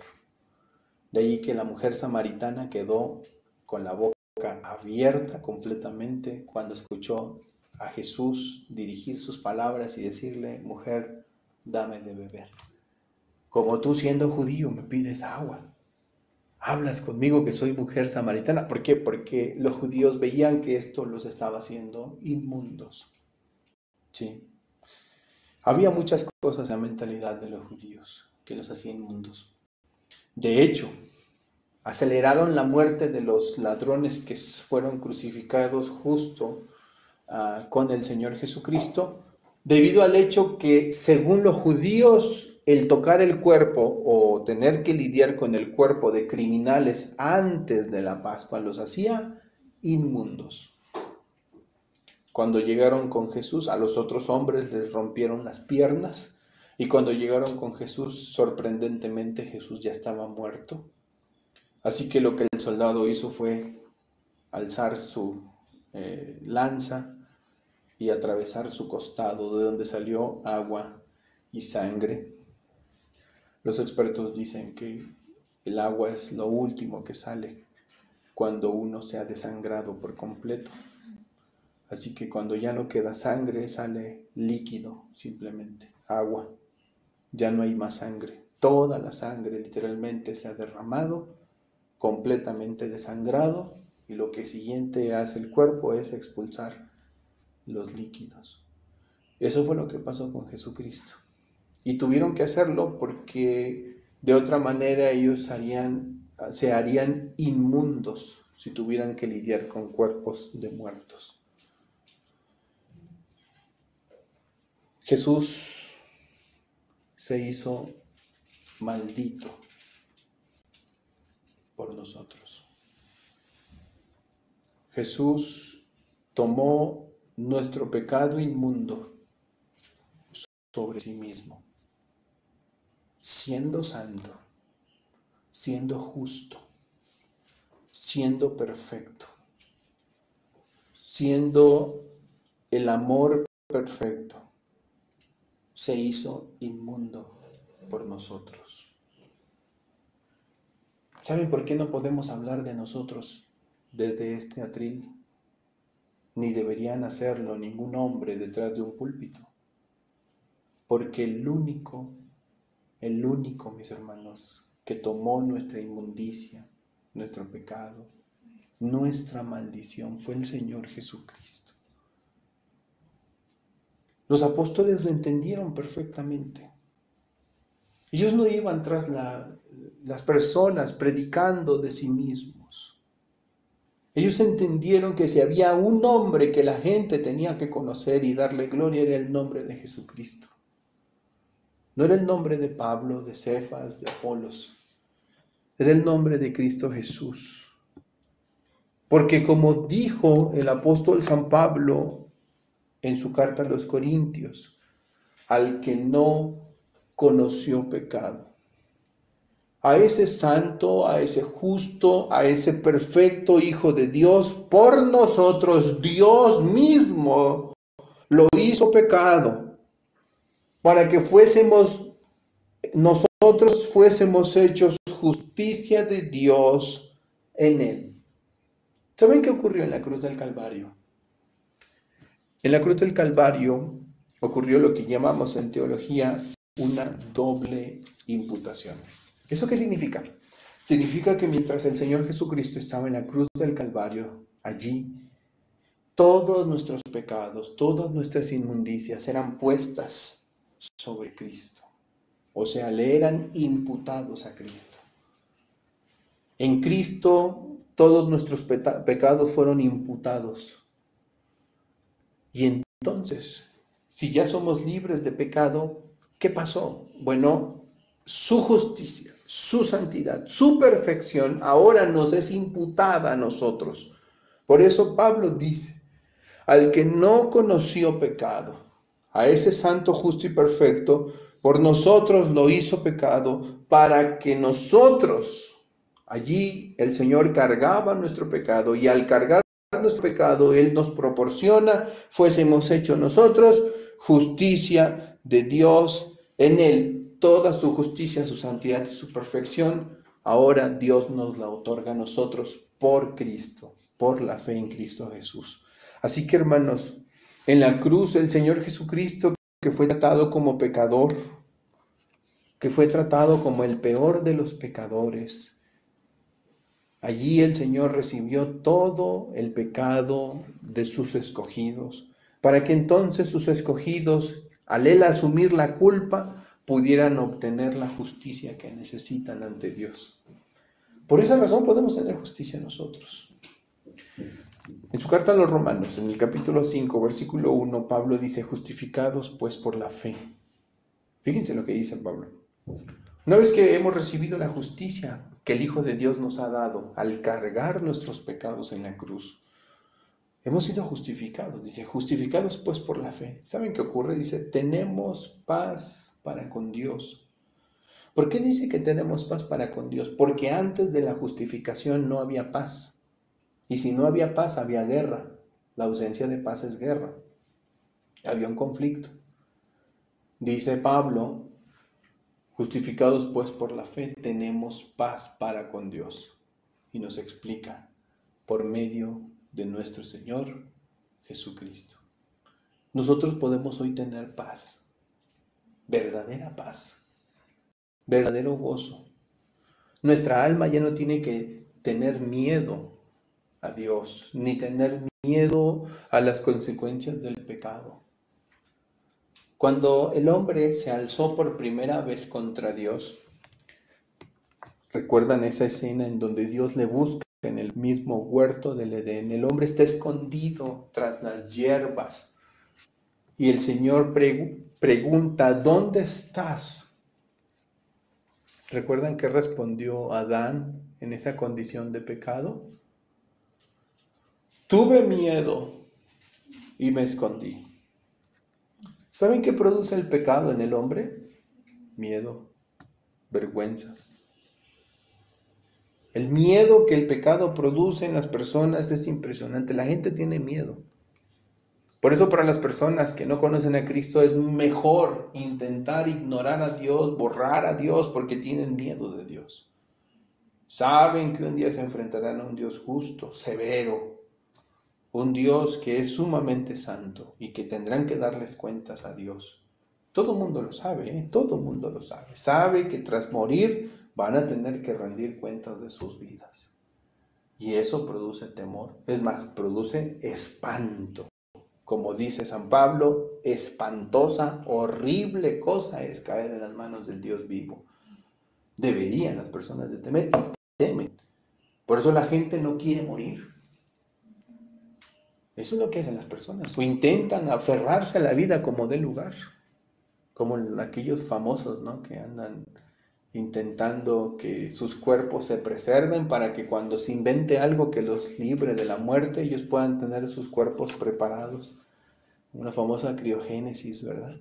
De ahí que la mujer samaritana quedó con la boca abierta completamente cuando escuchó a Jesús dirigir sus palabras y decirle: mujer, dame de beber. Como tú, siendo judío, me pides agua. Hablas conmigo que soy mujer samaritana. ¿Por qué? Porque los judíos veían que esto los estaba haciendo inmundos. Sí. Había muchas cosas en la mentalidad de los judíos que los hacían inmundos. De hecho, aceleraron la muerte de los ladrones que fueron crucificados justo con el Señor Jesucristo, debido al hecho que, según los judíos, el tocar el cuerpo o tener que lidiar con el cuerpo de criminales antes de la Pascua los hacía inmundos. Cuando llegaron con Jesús, a los otros hombres les rompieron las piernas, y cuando llegaron con Jesús, sorprendentemente Jesús ya estaba muerto. Así que lo que el soldado hizo fue alzar su lanza y atravesar su costado, de donde salió agua y sangre. Los expertos dicen que el agua es lo último que sale cuando uno se ha desangrado por completo. Así que cuando ya no queda sangre, sale líquido, simplemente agua. Ya no hay más sangre. Toda la sangre literalmente se ha derramado, completamente desangrado, y lo que siguiente hace el cuerpo es expulsar los líquidos. Eso fue lo que pasó con Jesucristo. Y tuvieron que hacerlo porque de otra manera ellos se harían inmundos si tuvieran que lidiar con cuerpos de muertos. Jesús se hizo maldito por nosotros. Jesús tomó nuestro pecado inmundo sobre sí mismo, siendo santo, siendo justo, siendo perfecto, siendo el amor perfecto, se hizo inmundo por nosotros. ¿Saben por qué no podemos hablar de nosotros desde este atril, ni deberían hacerlo ningún hombre detrás de un púlpito, porque el único, mis hermanos, que tomó nuestra inmundicia, nuestro pecado, nuestra maldición, fue el Señor Jesucristo. Los apóstoles lo entendieron perfectamente. Ellos no iban tras las personas predicando de sí mismos. Ellos entendieron que si había un nombre que la gente tenía que conocer y darle gloria, era el nombre de Jesucristo. No era el nombre de Pablo, de Cefas, de Apolos. Era el nombre de Cristo Jesús. Porque como dijo el apóstol San Pablo en su carta a los Corintios, al que no conoció pecado, a ese santo, a ese justo, a ese perfecto Hijo de Dios, por nosotros Dios mismo lo hizo pecado, para que nosotros fuésemos hechos justicia de Dios en él. ¿Saben qué ocurrió en la cruz del Calvario? En la cruz del Calvario ocurrió lo que llamamos en teología una doble imputación. ¿Eso qué significa? Significa que mientras el Señor Jesucristo estaba en la cruz del Calvario, allí, todos nuestros pecados, todas nuestras inmundicias eran puestas sobre Cristo. O sea, le eran imputados a Cristo. En Cristo todos nuestros pecados fueron imputados. Y entonces, si ya somos libres de pecado, ¿qué pasó? Bueno, su justicia, su santidad, su perfección ahora nos es imputada a nosotros. Por eso Pablo dice, al que no conoció pecado, a ese santo, justo y perfecto, por nosotros lo hizo pecado, para que nosotros, allí el Señor cargaba nuestro pecado, y al cargar nuestro pecado, Él nos proporciona, fuésemos hechos nosotros justicia de Dios en Él. Toda su justicia, su santidad y su perfección, ahora Dios nos la otorga a nosotros por Cristo, por la fe en Cristo Jesús. Así que, hermanos, en la cruz el Señor Jesucristo, que fue tratado como pecador, que fue tratado como el peor de los pecadores, allí el Señor recibió todo el pecado de sus escogidos, para que entonces sus escogidos, al Él asumir la culpa, pudieran obtener la justicia que necesitan ante Dios. Por esa razón podemos tener justicia nosotros. En su carta a los Romanos, en el capítulo 5, versículo 1, Pablo dice, justificados pues por la fe. Fíjense lo que dice Pablo. Una vez que hemos recibido la justicia que el Hijo de Dios nos ha dado al cargar nuestros pecados en la cruz, hemos sido justificados. Dice, justificados pues por la fe. ¿Saben qué ocurre? Dice, tenemos paz para con Dios. ¿Por qué dice que tenemos paz para con Dios? Porque antes de la justificación no había paz. Y si no había paz, había guerra. La ausencia de paz es guerra. Había un conflicto. Dice Pablo, justificados pues por la fe, tenemos paz para con Dios. Y nos explica, por medio de nuestro Señor Jesucristo. Nosotros podemos hoy tener paz, verdadera paz, verdadero gozo. Nuestra alma ya no tiene que tener miedo a Dios, ni tener miedo a las consecuencias del pecado. Cuando el hombre se alzó por primera vez contra Dios, ¿recuerdan esa escena en donde Dios le busca en el mismo huerto del Edén? El hombre está escondido tras las hierbas y el Señor pregunta, ¿dónde estás? ¿Recuerdan qué respondió Adán en esa condición de pecado? Tuve miedo y me escondí. ¿Saben qué produce el pecado en el hombre? Miedo, vergüenza. El miedo que el pecado produce en las personas es impresionante. La gente tiene miedo. Por eso para las personas que no conocen a Cristo es mejor intentar ignorar a Dios, borrar a Dios, porque tienen miedo de Dios. Saben que un día se enfrentarán a un Dios justo, severo, un Dios que es sumamente santo y que tendrán que darles cuentas a Dios. Todo el mundo lo sabe, ¿eh? Todo el mundo lo sabe. Sabe que tras morir van a tener que rendir cuentas de sus vidas. Y eso produce temor. Es más, produce espanto. Como dice San Pablo, espantosa, horrible cosa es caer en las manos del Dios vivo. Deberían las personas de temer y temen. Por eso la gente no quiere morir. Eso es lo que hacen las personas. O intentan aferrarse a la vida como dé lugar. Como aquellos famosos, ¿no? Que andan intentando que sus cuerpos se preserven para que cuando se invente algo que los libre de la muerte, ellos puedan tener sus cuerpos preparados. Una famosa criogénesis, ¿verdad?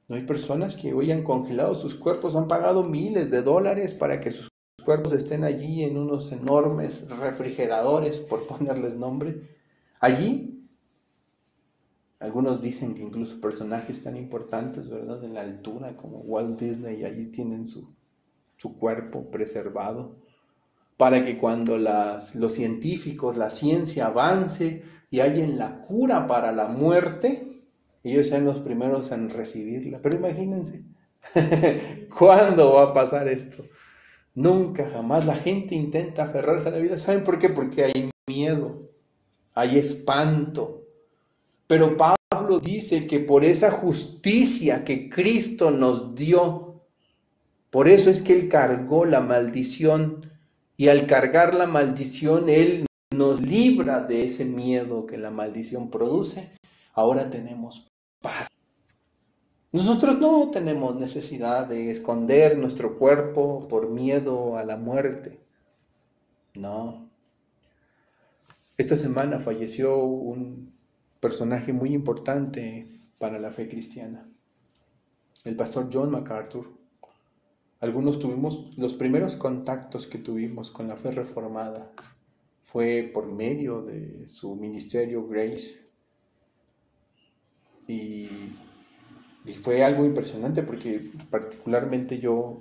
No hay personas que hoy han congelado sus cuerpos, han pagado miles de dólares para que sus cuerpos estén allí en unos enormes refrigeradores, por ponerles nombre. Allí, algunos dicen que incluso personajes tan importantes, ¿verdad? En la altura, como Walt Disney, allí tienen su cuerpo preservado, para que cuando los científicos, la ciencia avance y hallen la cura para la muerte, ellos sean los primeros en recibirla. Pero imagínense, ¿cuándo va a pasar esto? Nunca, jamás. La gente intenta aferrarse a la vida. ¿Saben por qué? Porque hay miedo, hay espanto. Pero Pablo dice que por esa justicia que Cristo nos dio, por eso es que Él cargó la maldición, y al cargar la maldición, Él nos libra de ese miedo que la maldición produce. Ahora tenemos paz. Nosotros no tenemos necesidad de esconder nuestro cuerpo por miedo a la muerte. No. Esta semana falleció un personaje muy importante para la fe cristiana, el pastor John MacArthur. Algunos tuvimos, los primeros contactos que tuvimos con la fe reformada fue por medio de su ministerio Grace. Y fue algo impresionante porque particularmente yo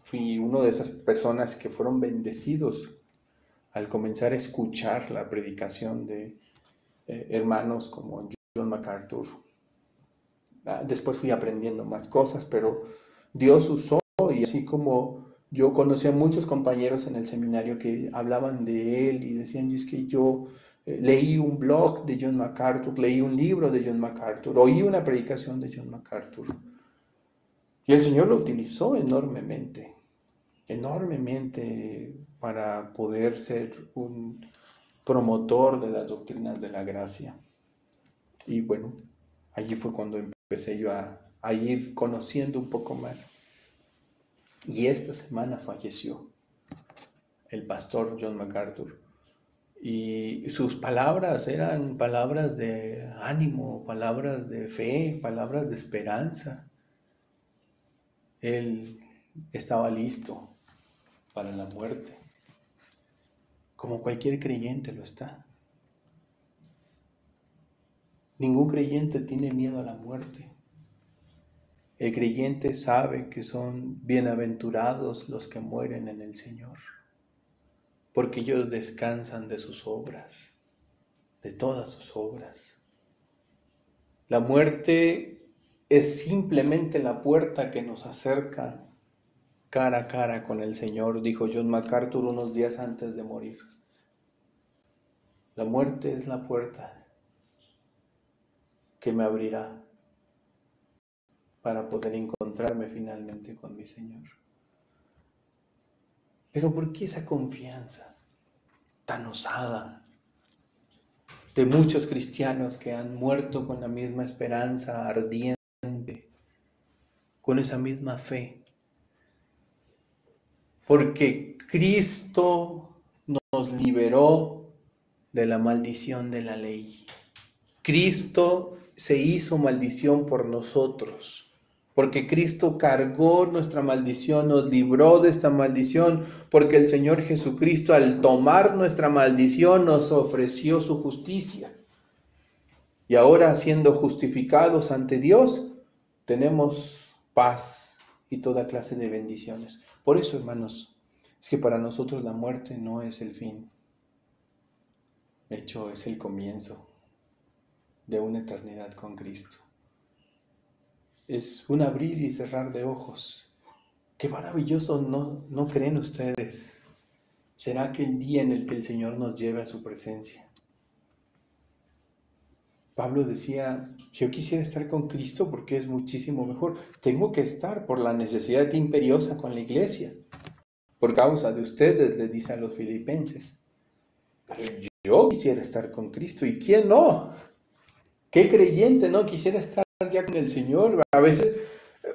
fui una de esas personas que fueron bendecidos al comenzar a escuchar la predicación de hermanos como John MacArthur. Después fui aprendiendo más cosas, pero Dios usó, y así como yo conocí a muchos compañeros en el seminario que hablaban de él y decían, es que yo leí un blog de John MacArthur, leí un libro de John MacArthur, oí una predicación de John MacArthur. Y el Señor lo utilizó enormemente, enormemente para poder ser un promotor de las doctrinas de la gracia. Y bueno, allí fue cuando empecé yo a ir conociendo un poco más. Y esta semana falleció el pastor John MacArthur. Y sus palabras eran palabras de ánimo, palabras de fe, palabras de esperanza. Él estaba listo para la muerte, como cualquier creyente lo está. Ningún creyente tiene miedo a la muerte. El creyente sabe que son bienaventurados los que mueren en el Señor, porque ellos descansan de sus obras, de todas sus obras. La muerte es simplemente la puerta que nos acerca cara a cara con el Señor, dijo John MacArthur unos días antes de morir. La muerte es la puerta que me abrirá para poder encontrarme finalmente con mi Señor. Pero ¿por qué esa confianza tan osada de muchos cristianos que han muerto con la misma esperanza ardiente, con esa misma fe? Porque Cristo nos liberó de la maldición de la ley. Cristo se hizo maldición por nosotros. Porque Cristo cargó nuestra maldición, nos libró de esta maldición, porque el Señor Jesucristo al tomar nuestra maldición nos ofreció su justicia. Y ahora, siendo justificados ante Dios, tenemos paz y toda clase de bendiciones. Por eso, hermanos, Es que para nosotros la muerte no es el fin. De hecho, es el comienzo de una eternidad con Cristo. Es un abrir y cerrar de ojos. Qué maravilloso, ¿no creen ustedes? Será aquel día en el que el Señor nos lleve a su presencia. Pablo decía, yo quisiera estar con Cristo porque es muchísimo mejor. Tengo que estar por la necesidad imperiosa con la iglesia. Por causa de ustedes, les dice a los filipenses. Pero yo quisiera estar con Cristo. ¿Y quién no? ¿Qué creyente no quisiera estar ya con el Señor? A veces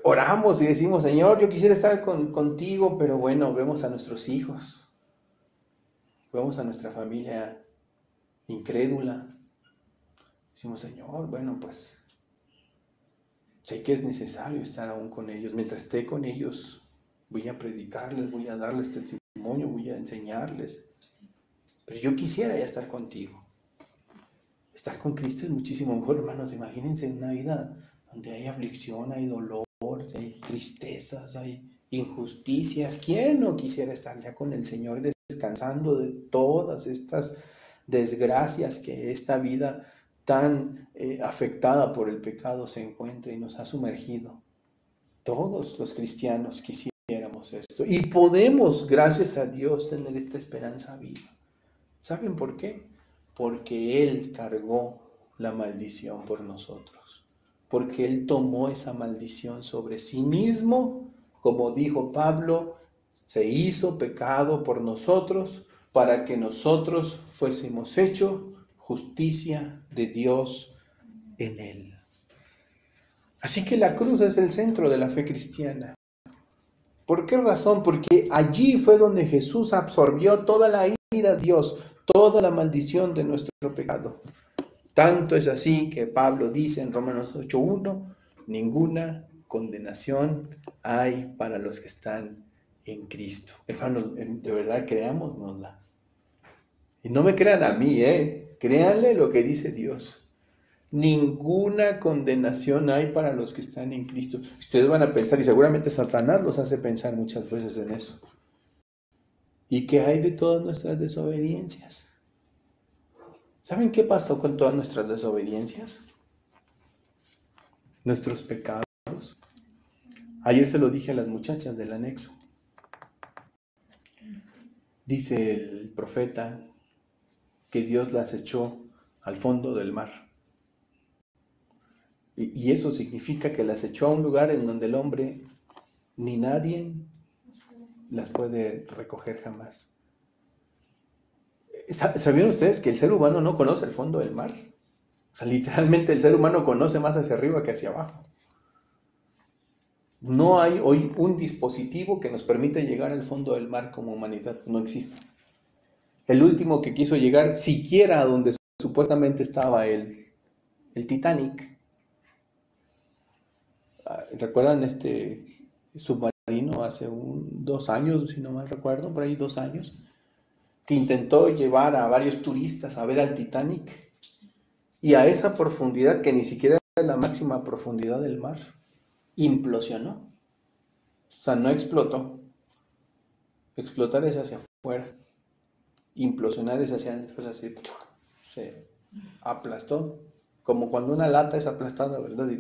oramos y decimos, Señor, yo quisiera estar contigo, pero bueno, vemos a nuestros hijos, vemos a nuestra familia incrédula. Decimos, Señor, bueno, pues sé que es necesario estar aún con ellos. Mientras esté con ellos, voy a predicarles, voy a darles testimonio, voy a enseñarles. Pero yo quisiera ya estar contigo. Estar con Cristo es muchísimo mejor, hermanos. Imagínense una vida donde hay aflicción, hay dolor, hay tristezas, hay injusticias. ¿Quién no quisiera estar ya con el Señor descansando de todas estas desgracias que esta vida tan afectada por el pecado se encuentra y nos ha sumergido? Todos los cristianos quisiéramos esto. Y podemos, gracias a Dios, tener esta esperanza viva. ¿Saben por qué? Porque Él cargó la maldición por nosotros. Porque Él tomó esa maldición sobre sí mismo, como dijo Pablo, se hizo pecado por nosotros para que nosotros fuésemos hechos justicia de Dios en Él. Así que la cruz es el centro de la fe cristiana. ¿Por qué razón? Porque allí fue donde Jesús absorbió toda la ira de Dios, toda la maldición de nuestro pecado. Tanto es así que Pablo dice en Romanos 8:1, ninguna condenación hay para los que están en Cristo. Hermanos, de verdad creámosnosla. Y no me crean a mí, créanle lo que dice Dios. Ninguna condenación hay para los que están en Cristo. Ustedes van a pensar, y seguramente Satanás los hace pensar muchas veces en eso. ¿Y qué hay de todas nuestras desobediencias? ¿Saben qué pasó con todas nuestras desobediencias? Nuestros pecados. Ayer se lo dije a las muchachas del anexo. Dice el profeta que Dios las echó al fondo del mar. Y eso significa que las echó a un lugar en donde el hombre ni nadie las puede recoger jamás. ¿Sabían ustedes que el ser humano no conoce el fondo del mar? O sea, literalmente el ser humano conoce más hacia arriba que hacia abajo. No hay hoy un dispositivo que nos permita llegar al fondo del mar como humanidad. No existe. El último que quiso llegar siquiera a donde supuestamente estaba el Titanic. ¿Recuerdan este submarino hace 2 años, si no mal recuerdo, por ahí 2 años, que intentó llevar a varios turistas a ver al Titanic y a esa profundidad que ni siquiera es la máxima profundidad del mar, implosionó? O sea, no explotó. Explotar es hacia afuera, implosionar es hacia adentro, es así, se aplastó, como cuando una lata es aplastada, ¿verdad? Y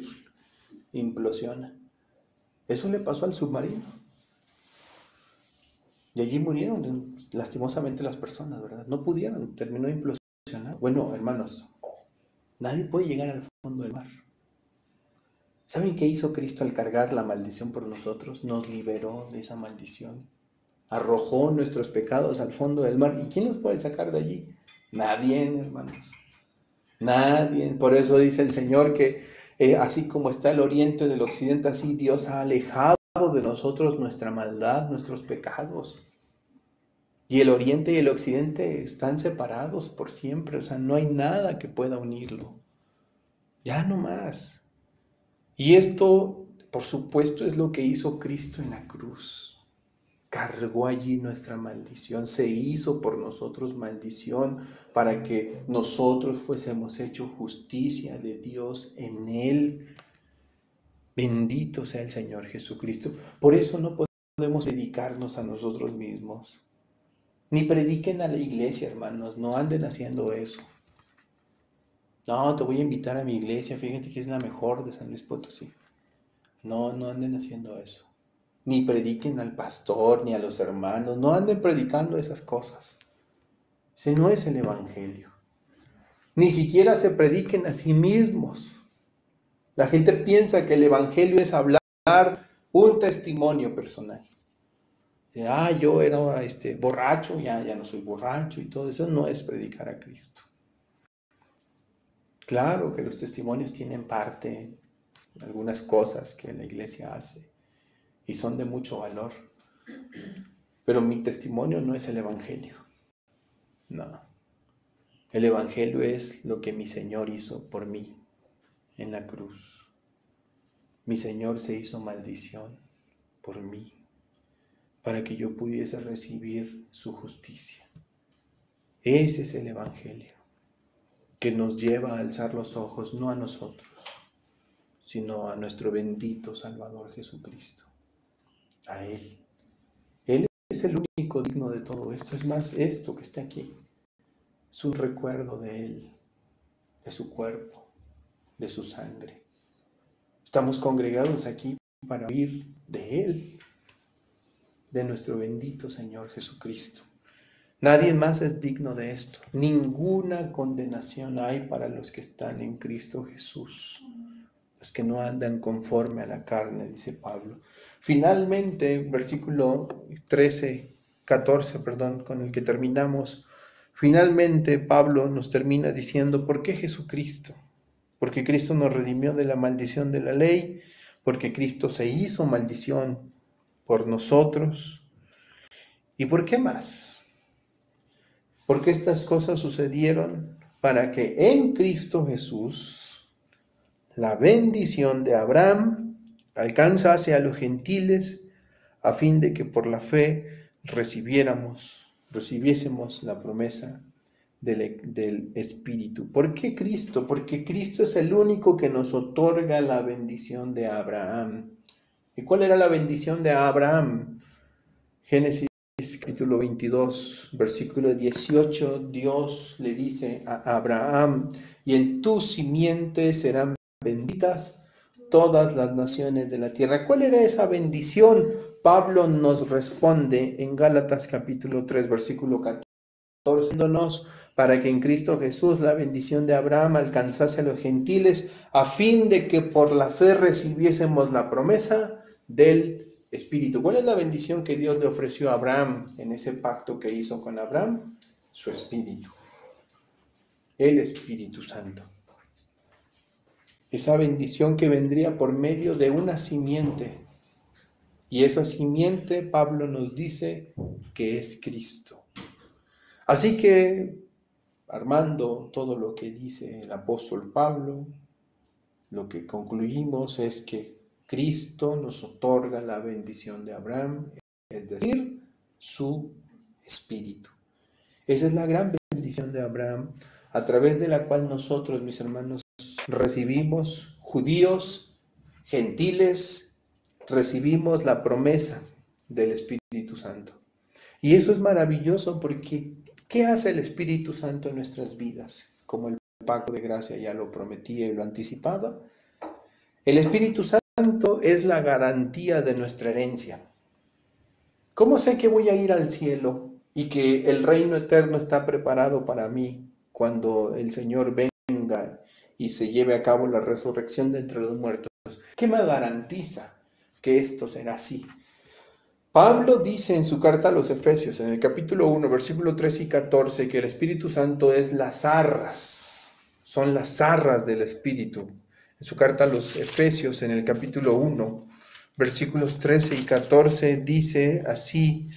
implosiona. Eso le pasó al submarino. Y allí murieron lastimosamente las personas, ¿verdad? No pudieron, terminó implosionando. Bueno, hermanos, nadie puede llegar al fondo del mar. ¿Saben qué hizo Cristo al cargar la maldición por nosotros? Nos liberó de esa maldición. Arrojó nuestros pecados al fondo del mar. ¿Y quién nos puede sacar de allí? Nadie, hermanos. Nadie. Por eso dice el Señor que así como está el oriente del occidente, así Dios ha alejado de nosotros nuestra maldad, nuestros pecados. Y el oriente y el occidente están separados por siempre. O sea, no hay nada que pueda unirlo. Ya no más. Y esto, por supuesto, es lo que hizo Cristo en la cruz. Cargó allí nuestra maldición, se hizo por nosotros maldición para que nosotros fuésemos hechos justicia de Dios en Él. Bendito sea el Señor Jesucristo. Por eso no podemos predicarnos a nosotros mismos. Ni prediquen a la iglesia, hermanos, no anden haciendo eso. No, te voy a invitar a mi iglesia, fíjate que es la mejor de San Luis Potosí. No anden haciendo eso. Ni prediquen al pastor, ni a los hermanos, no anden predicando esas cosas. Ese no es el evangelio. Ni siquiera se prediquen a sí mismos. La gente piensa que el evangelio es hablar un testimonio personal. Yo era borracho, ya no soy borracho y todo eso no es predicar a Cristo. Claro que los testimonios tienen parte, algunas cosas que la iglesia hace y son de mucho valor. Pero mi testimonio no es el evangelio. No. El evangelio es lo que mi Señor hizo por mí en la cruz. Mi Señor se hizo maldición por mí, para que yo pudiese recibir su justicia. Ese es el evangelio, que nos lleva a alzar los ojos no a nosotros, sino a nuestro bendito Salvador Jesucristo, a Él. Él es el único digno de todo esto. Es más, esto que está aquí es un recuerdo de Él, de su cuerpo, de su sangre. Estamos congregados aquí para oír de Él, de nuestro bendito Señor Jesucristo. Nadie más es digno de esto. Ninguna condenación hay para los que están en Cristo Jesús, los que no andan conforme a la carne, dice Pablo. Finalmente, versículo 14, con el que terminamos, finalmente Pablo nos termina diciendo, ¿por qué Jesucristo? Porque Cristo nos redimió de la maldición de la ley, porque Cristo se hizo maldición por nosotros. ¿Y por qué más? Porque estas cosas sucedieron para que en Cristo Jesús la bendición de Abraham alcanzase a los gentiles, a fin de que por la fe recibiésemos la promesa del Espíritu. ¿Por qué Cristo? Porque Cristo es el único que nos otorga la bendición de Abraham. ¿Y cuál era la bendición de Abraham? Génesis capítulo 22, versículo 18, Dios le dice a Abraham, y en tu simiente serán benditas todas las naciones de la tierra. ¿Cuál era esa bendición? Pablo nos responde en Gálatas capítulo 3, versículo 14, para que en Cristo Jesús la bendición de Abraham alcanzase a los gentiles, a fin de que por la fe recibiésemos la promesa del Espíritu. ¿Cuál es la bendición que Dios le ofreció a Abraham en ese pacto que hizo con Abraham? Su Espíritu, el Espíritu Santo. Esa bendición que vendría por medio de una simiente. Y esa simiente, Pablo nos dice que es Cristo. Así que, armando todo lo que dice el apóstol Pablo, lo que concluimos es que Cristo nos otorga la bendición de Abraham, es decir, su Espíritu. Esa es la gran bendición de Abraham, a través de la cual nosotros, mis hermanos, recibimos, judíos, gentiles, recibimos la promesa del Espíritu Santo. Y eso es maravilloso porque ¿qué hace el Espíritu Santo en nuestras vidas? Como el pacto de gracia ya lo prometía y lo anticipaba. El Espíritu Santo es la garantía de nuestra herencia. ¿Cómo sé que voy a ir al cielo y que el reino eterno está preparado para mí cuando el Señor venga y se lleve a cabo la resurrección de entre los muertos? ¿Qué me garantiza que esto será así? Pablo dice en su carta a los Efesios, en el capítulo 1, versículo 13 y 14, que el Espíritu Santo es las arras, son las arras del Espíritu. En su carta a los Efesios, en el capítulo 1, versículos 13 y 14, dice así: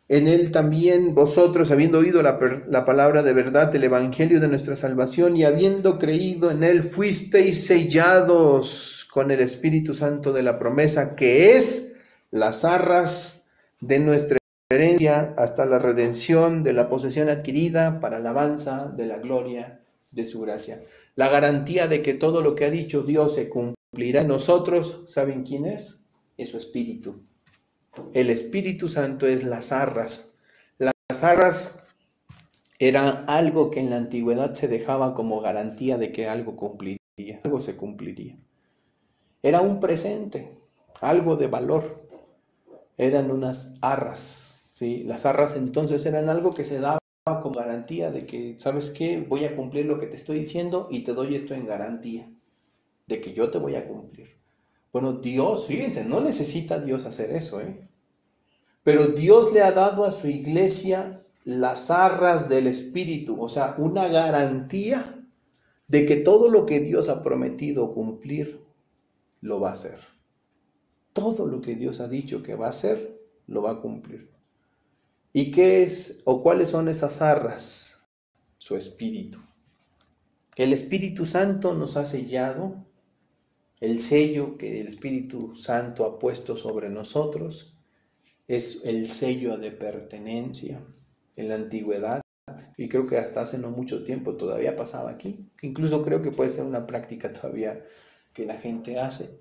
en él también vosotros, habiendo oído la palabra de verdad, el evangelio de nuestra salvación, y habiendo creído en él, fuisteis sellados con el Espíritu Santo de la promesa, que es las arras de nuestra herencia hasta la redención de la posesión adquirida para alabanza de la gloria de su gracia. La garantía de que todo lo que ha dicho Dios se cumplirá en nosotros, ¿saben quién es? Es su Espíritu. El Espíritu Santo es las arras. Las arras era algo que en la antigüedad se dejaba como garantía de que algo cumpliría, algo se cumpliría. Era un presente, algo de valor. Eran unas arras, ¿sí? Las arras entonces eran algo que se daba como garantía de que, ¿sabes qué? Voy a cumplir lo que te estoy diciendo y te doy esto en garantía de que yo te voy a cumplir. Bueno, Dios, fíjense, no necesita Dios hacer eso, ¿eh? Pero Dios le ha dado a su iglesia las arras del Espíritu, o sea, una garantía de que todo lo que Dios ha prometido cumplir, lo va a hacer. Todo lo que Dios ha dicho que va a hacer, lo va a cumplir. ¿Y qué es o cuáles son esas arras? Su Espíritu. El Espíritu Santo nos ha sellado, el sello que el Espíritu Santo ha puesto sobre nosotros es el sello de pertenencia. En la antigüedad, y creo que hasta hace no mucho tiempo todavía pasaba aquí, que incluso creo que puede ser una práctica todavía que la gente hace.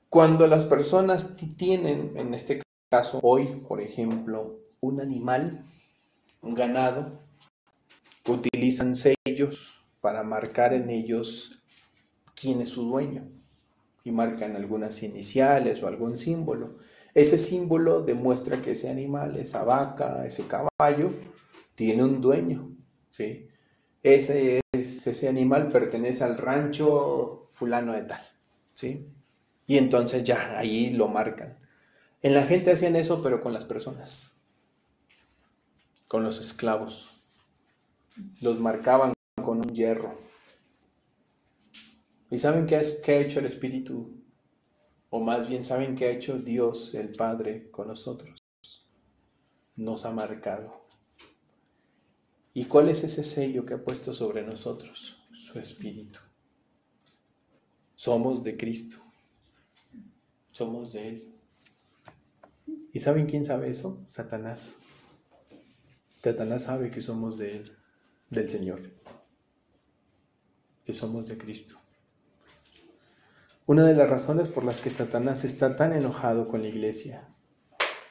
Cuando las personas tienen, en este caso hoy, por ejemplo, un animal, un ganado, utilizan sellos para marcar en ellos quién es su dueño y marcan algunas iniciales o algún símbolo. Ese símbolo demuestra que ese animal, esa vaca, ese caballo, tiene un dueño, ¿sí? Ese animal pertenece al rancho fulano de tal, ¿sí? Y entonces ya ahí lo marcan. En la gente hacían eso, pero con las personas, con los esclavos. Los marcaban con un hierro. ¿Y saben qué ha hecho el Espíritu? O más bien, ¿saben qué ha hecho Dios, el Padre, con nosotros? Nos ha marcado. ¿Y cuál es ese sello que ha puesto sobre nosotros? Su Espíritu. Somos de Cristo. Somos de Él. ¿Y saben quién sabe eso? Satanás. Satanás sabe que somos de Él, del Señor. Que somos de Cristo. Una de las razones por las que Satanás está tan enojado con la iglesia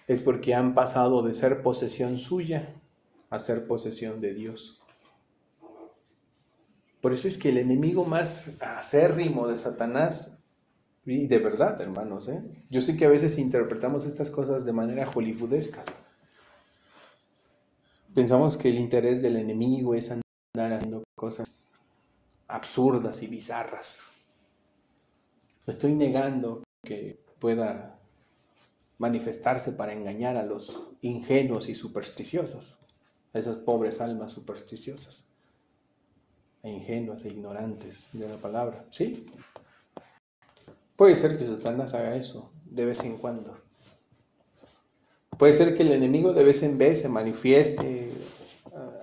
es porque han pasado de ser posesión suya a ser posesión de Dios. Por eso es que el enemigo más acérrimo de Satanás, y de verdad, hermanos, yo sé que a veces interpretamos estas cosas de manera hollywoodesca. Pensamos que el interés del enemigo es andar haciendo cosas absurdas y bizarras. No estoy negando que pueda manifestarse para engañar a los ingenuos y supersticiosos, a esas pobres almas supersticiosas, e ingenuas e ignorantes de la palabra. Sí, puede ser que Satanás haga eso de vez en cuando. Puede ser que el enemigo de vez en vez se manifieste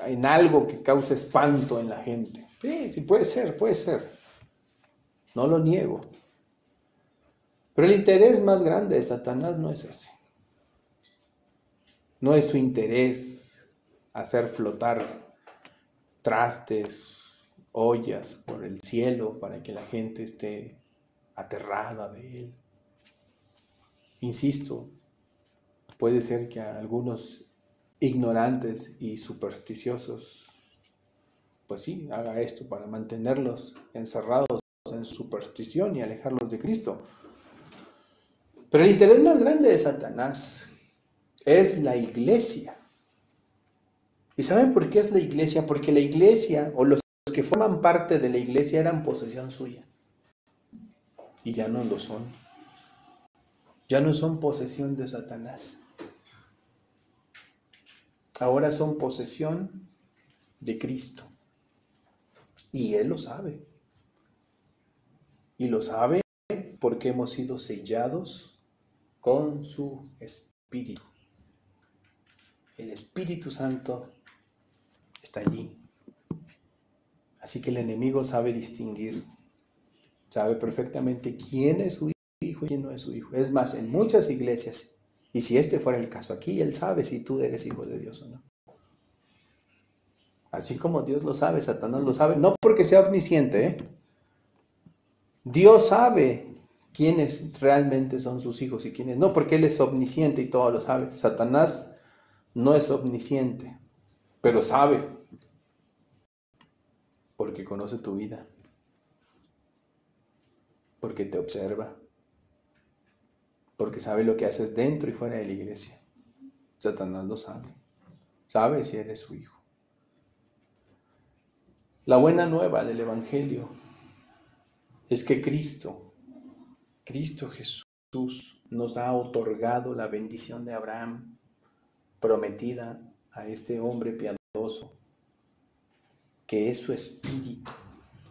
en algo que cause espanto en la gente. Sí, puede ser, puede ser. No lo niego. Pero el interés más grande de Satanás no es ese. No es su interés hacer flotar trastes, ollas por el cielo para que la gente esté aterrada de él. Insisto, puede ser que a algunos ignorantes y supersticiosos, pues sí, haga esto para mantenerlos encerrados en su superstición y alejarlos de Cristo. Pero el interés más grande de Satanás es la iglesia. ¿Y saben por qué es la iglesia? Porque la iglesia, o los que forman parte de la iglesia, eran posesión suya. Y ya no lo son. Ya no son posesión de Satanás. Ahora son posesión de Cristo. Y Él lo sabe. Y lo sabe porque hemos sido sellados con su Espíritu. El Espíritu Santo está allí. Así que el enemigo sabe distinguir, sabe perfectamente quién es su hijo y quién no es su hijo. Es más, en muchas iglesias, y si este fuera el caso aquí, él sabe si tú eres hijo de Dios o no. Así como Dios lo sabe, Satanás lo sabe, no porque sea omnisciente, Dios sabe quiénes realmente son sus hijos y quiénes no, porque Él es omnisciente y todo lo sabe. Satanás no es omnisciente, pero sabe, porque conoce tu vida, porque te observa, porque sabe lo que haces dentro y fuera de la iglesia. Satanás lo sabe, sabe si eres su hijo. La buena nueva del Evangelio es que Cristo Jesús nos ha otorgado la bendición de Abraham prometida a este hombre piadoso, que es su espíritu.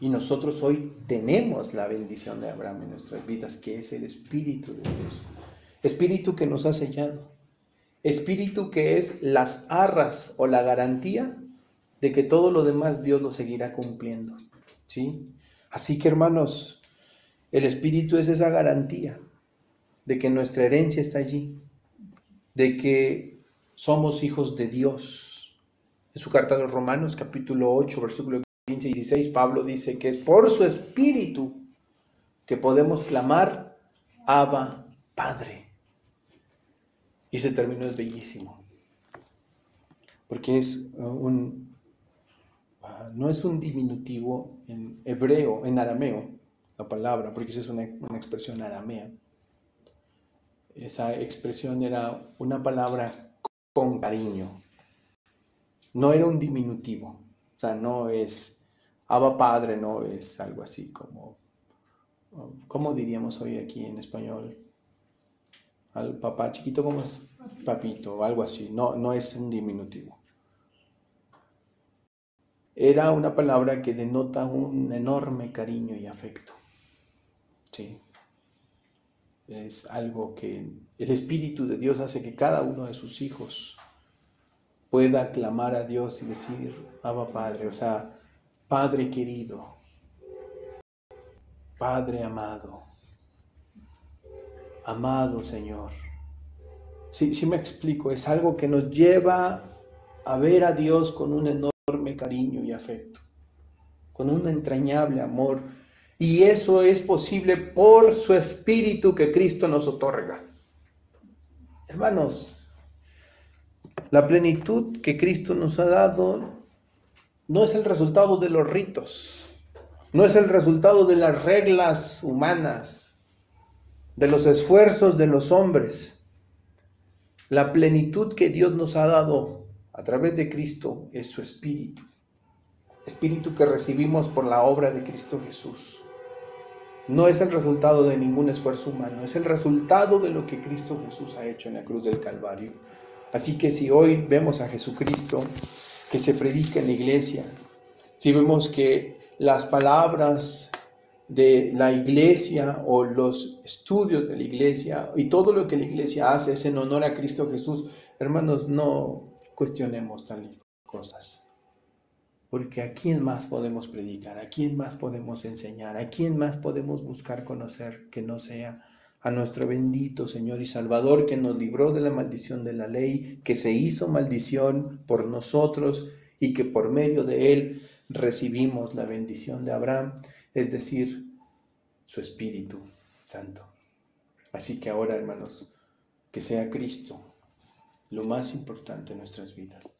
Y nosotros hoy tenemos la bendición de Abraham en nuestras vidas, que es el Espíritu de Dios. Espíritu que nos ha sellado. Espíritu que es las arras o la garantía de que todo lo demás Dios lo seguirá cumpliendo. ¿Sí? Así que, hermanos, el Espíritu es esa garantía de que nuestra herencia está allí, de que somos hijos de Dios. En su carta a los Romanos, capítulo 8, versículo 15 y 16, Pablo dice que es por su Espíritu que podemos clamar, Abba, Padre. Y ese término es bellísimo, porque es no es un diminutivo en hebreo, en arameo, la palabra, porque esa es una expresión aramea. Esa expresión era una palabra con cariño, no era un diminutivo, o sea, no es Abba Padre, no es algo así como, ¿cómo diríamos hoy aquí en español? Al papá chiquito, ¿cómo es? Papito, o algo así, no es un diminutivo. Era una palabra que denota un enorme cariño y afecto. Sí. Es algo que el Espíritu de Dios hace que cada uno de sus hijos pueda clamar a Dios y decir, Abba Padre, o sea, Padre querido, Padre amado, amado Señor. Sí me explico, es algo que nos lleva a ver a Dios con un enorme cariño y afecto, con un entrañable amor. Y eso es posible por su Espíritu que Cristo nos otorga. Hermanos, la plenitud que Cristo nos ha dado no es el resultado de los ritos, no es el resultado de las reglas humanas, de los esfuerzos de los hombres. La plenitud que Dios nos ha dado a través de Cristo es su Espíritu. Espíritu que recibimos por la obra de Cristo Jesús. No es el resultado de ningún esfuerzo humano, es el resultado de lo que Cristo Jesús ha hecho en la cruz del Calvario. Así que si hoy vemos a Jesucristo que se predica en la iglesia, si vemos que las palabras de la iglesia o los estudios de la iglesia y todo lo que la iglesia hace es en honor a Cristo Jesús, hermanos, no cuestionemos tales cosas. Porque ¿a quién más podemos predicar? ¿A quién más podemos enseñar? ¿A quién más podemos buscar conocer que no sea a nuestro bendito Señor y Salvador, que nos libró de la maldición de la ley, que se hizo maldición por nosotros y que por medio de Él recibimos la bendición de Abraham, es decir, su Espíritu Santo? Así que ahora, hermanos, que sea Cristo lo más importante en nuestras vidas.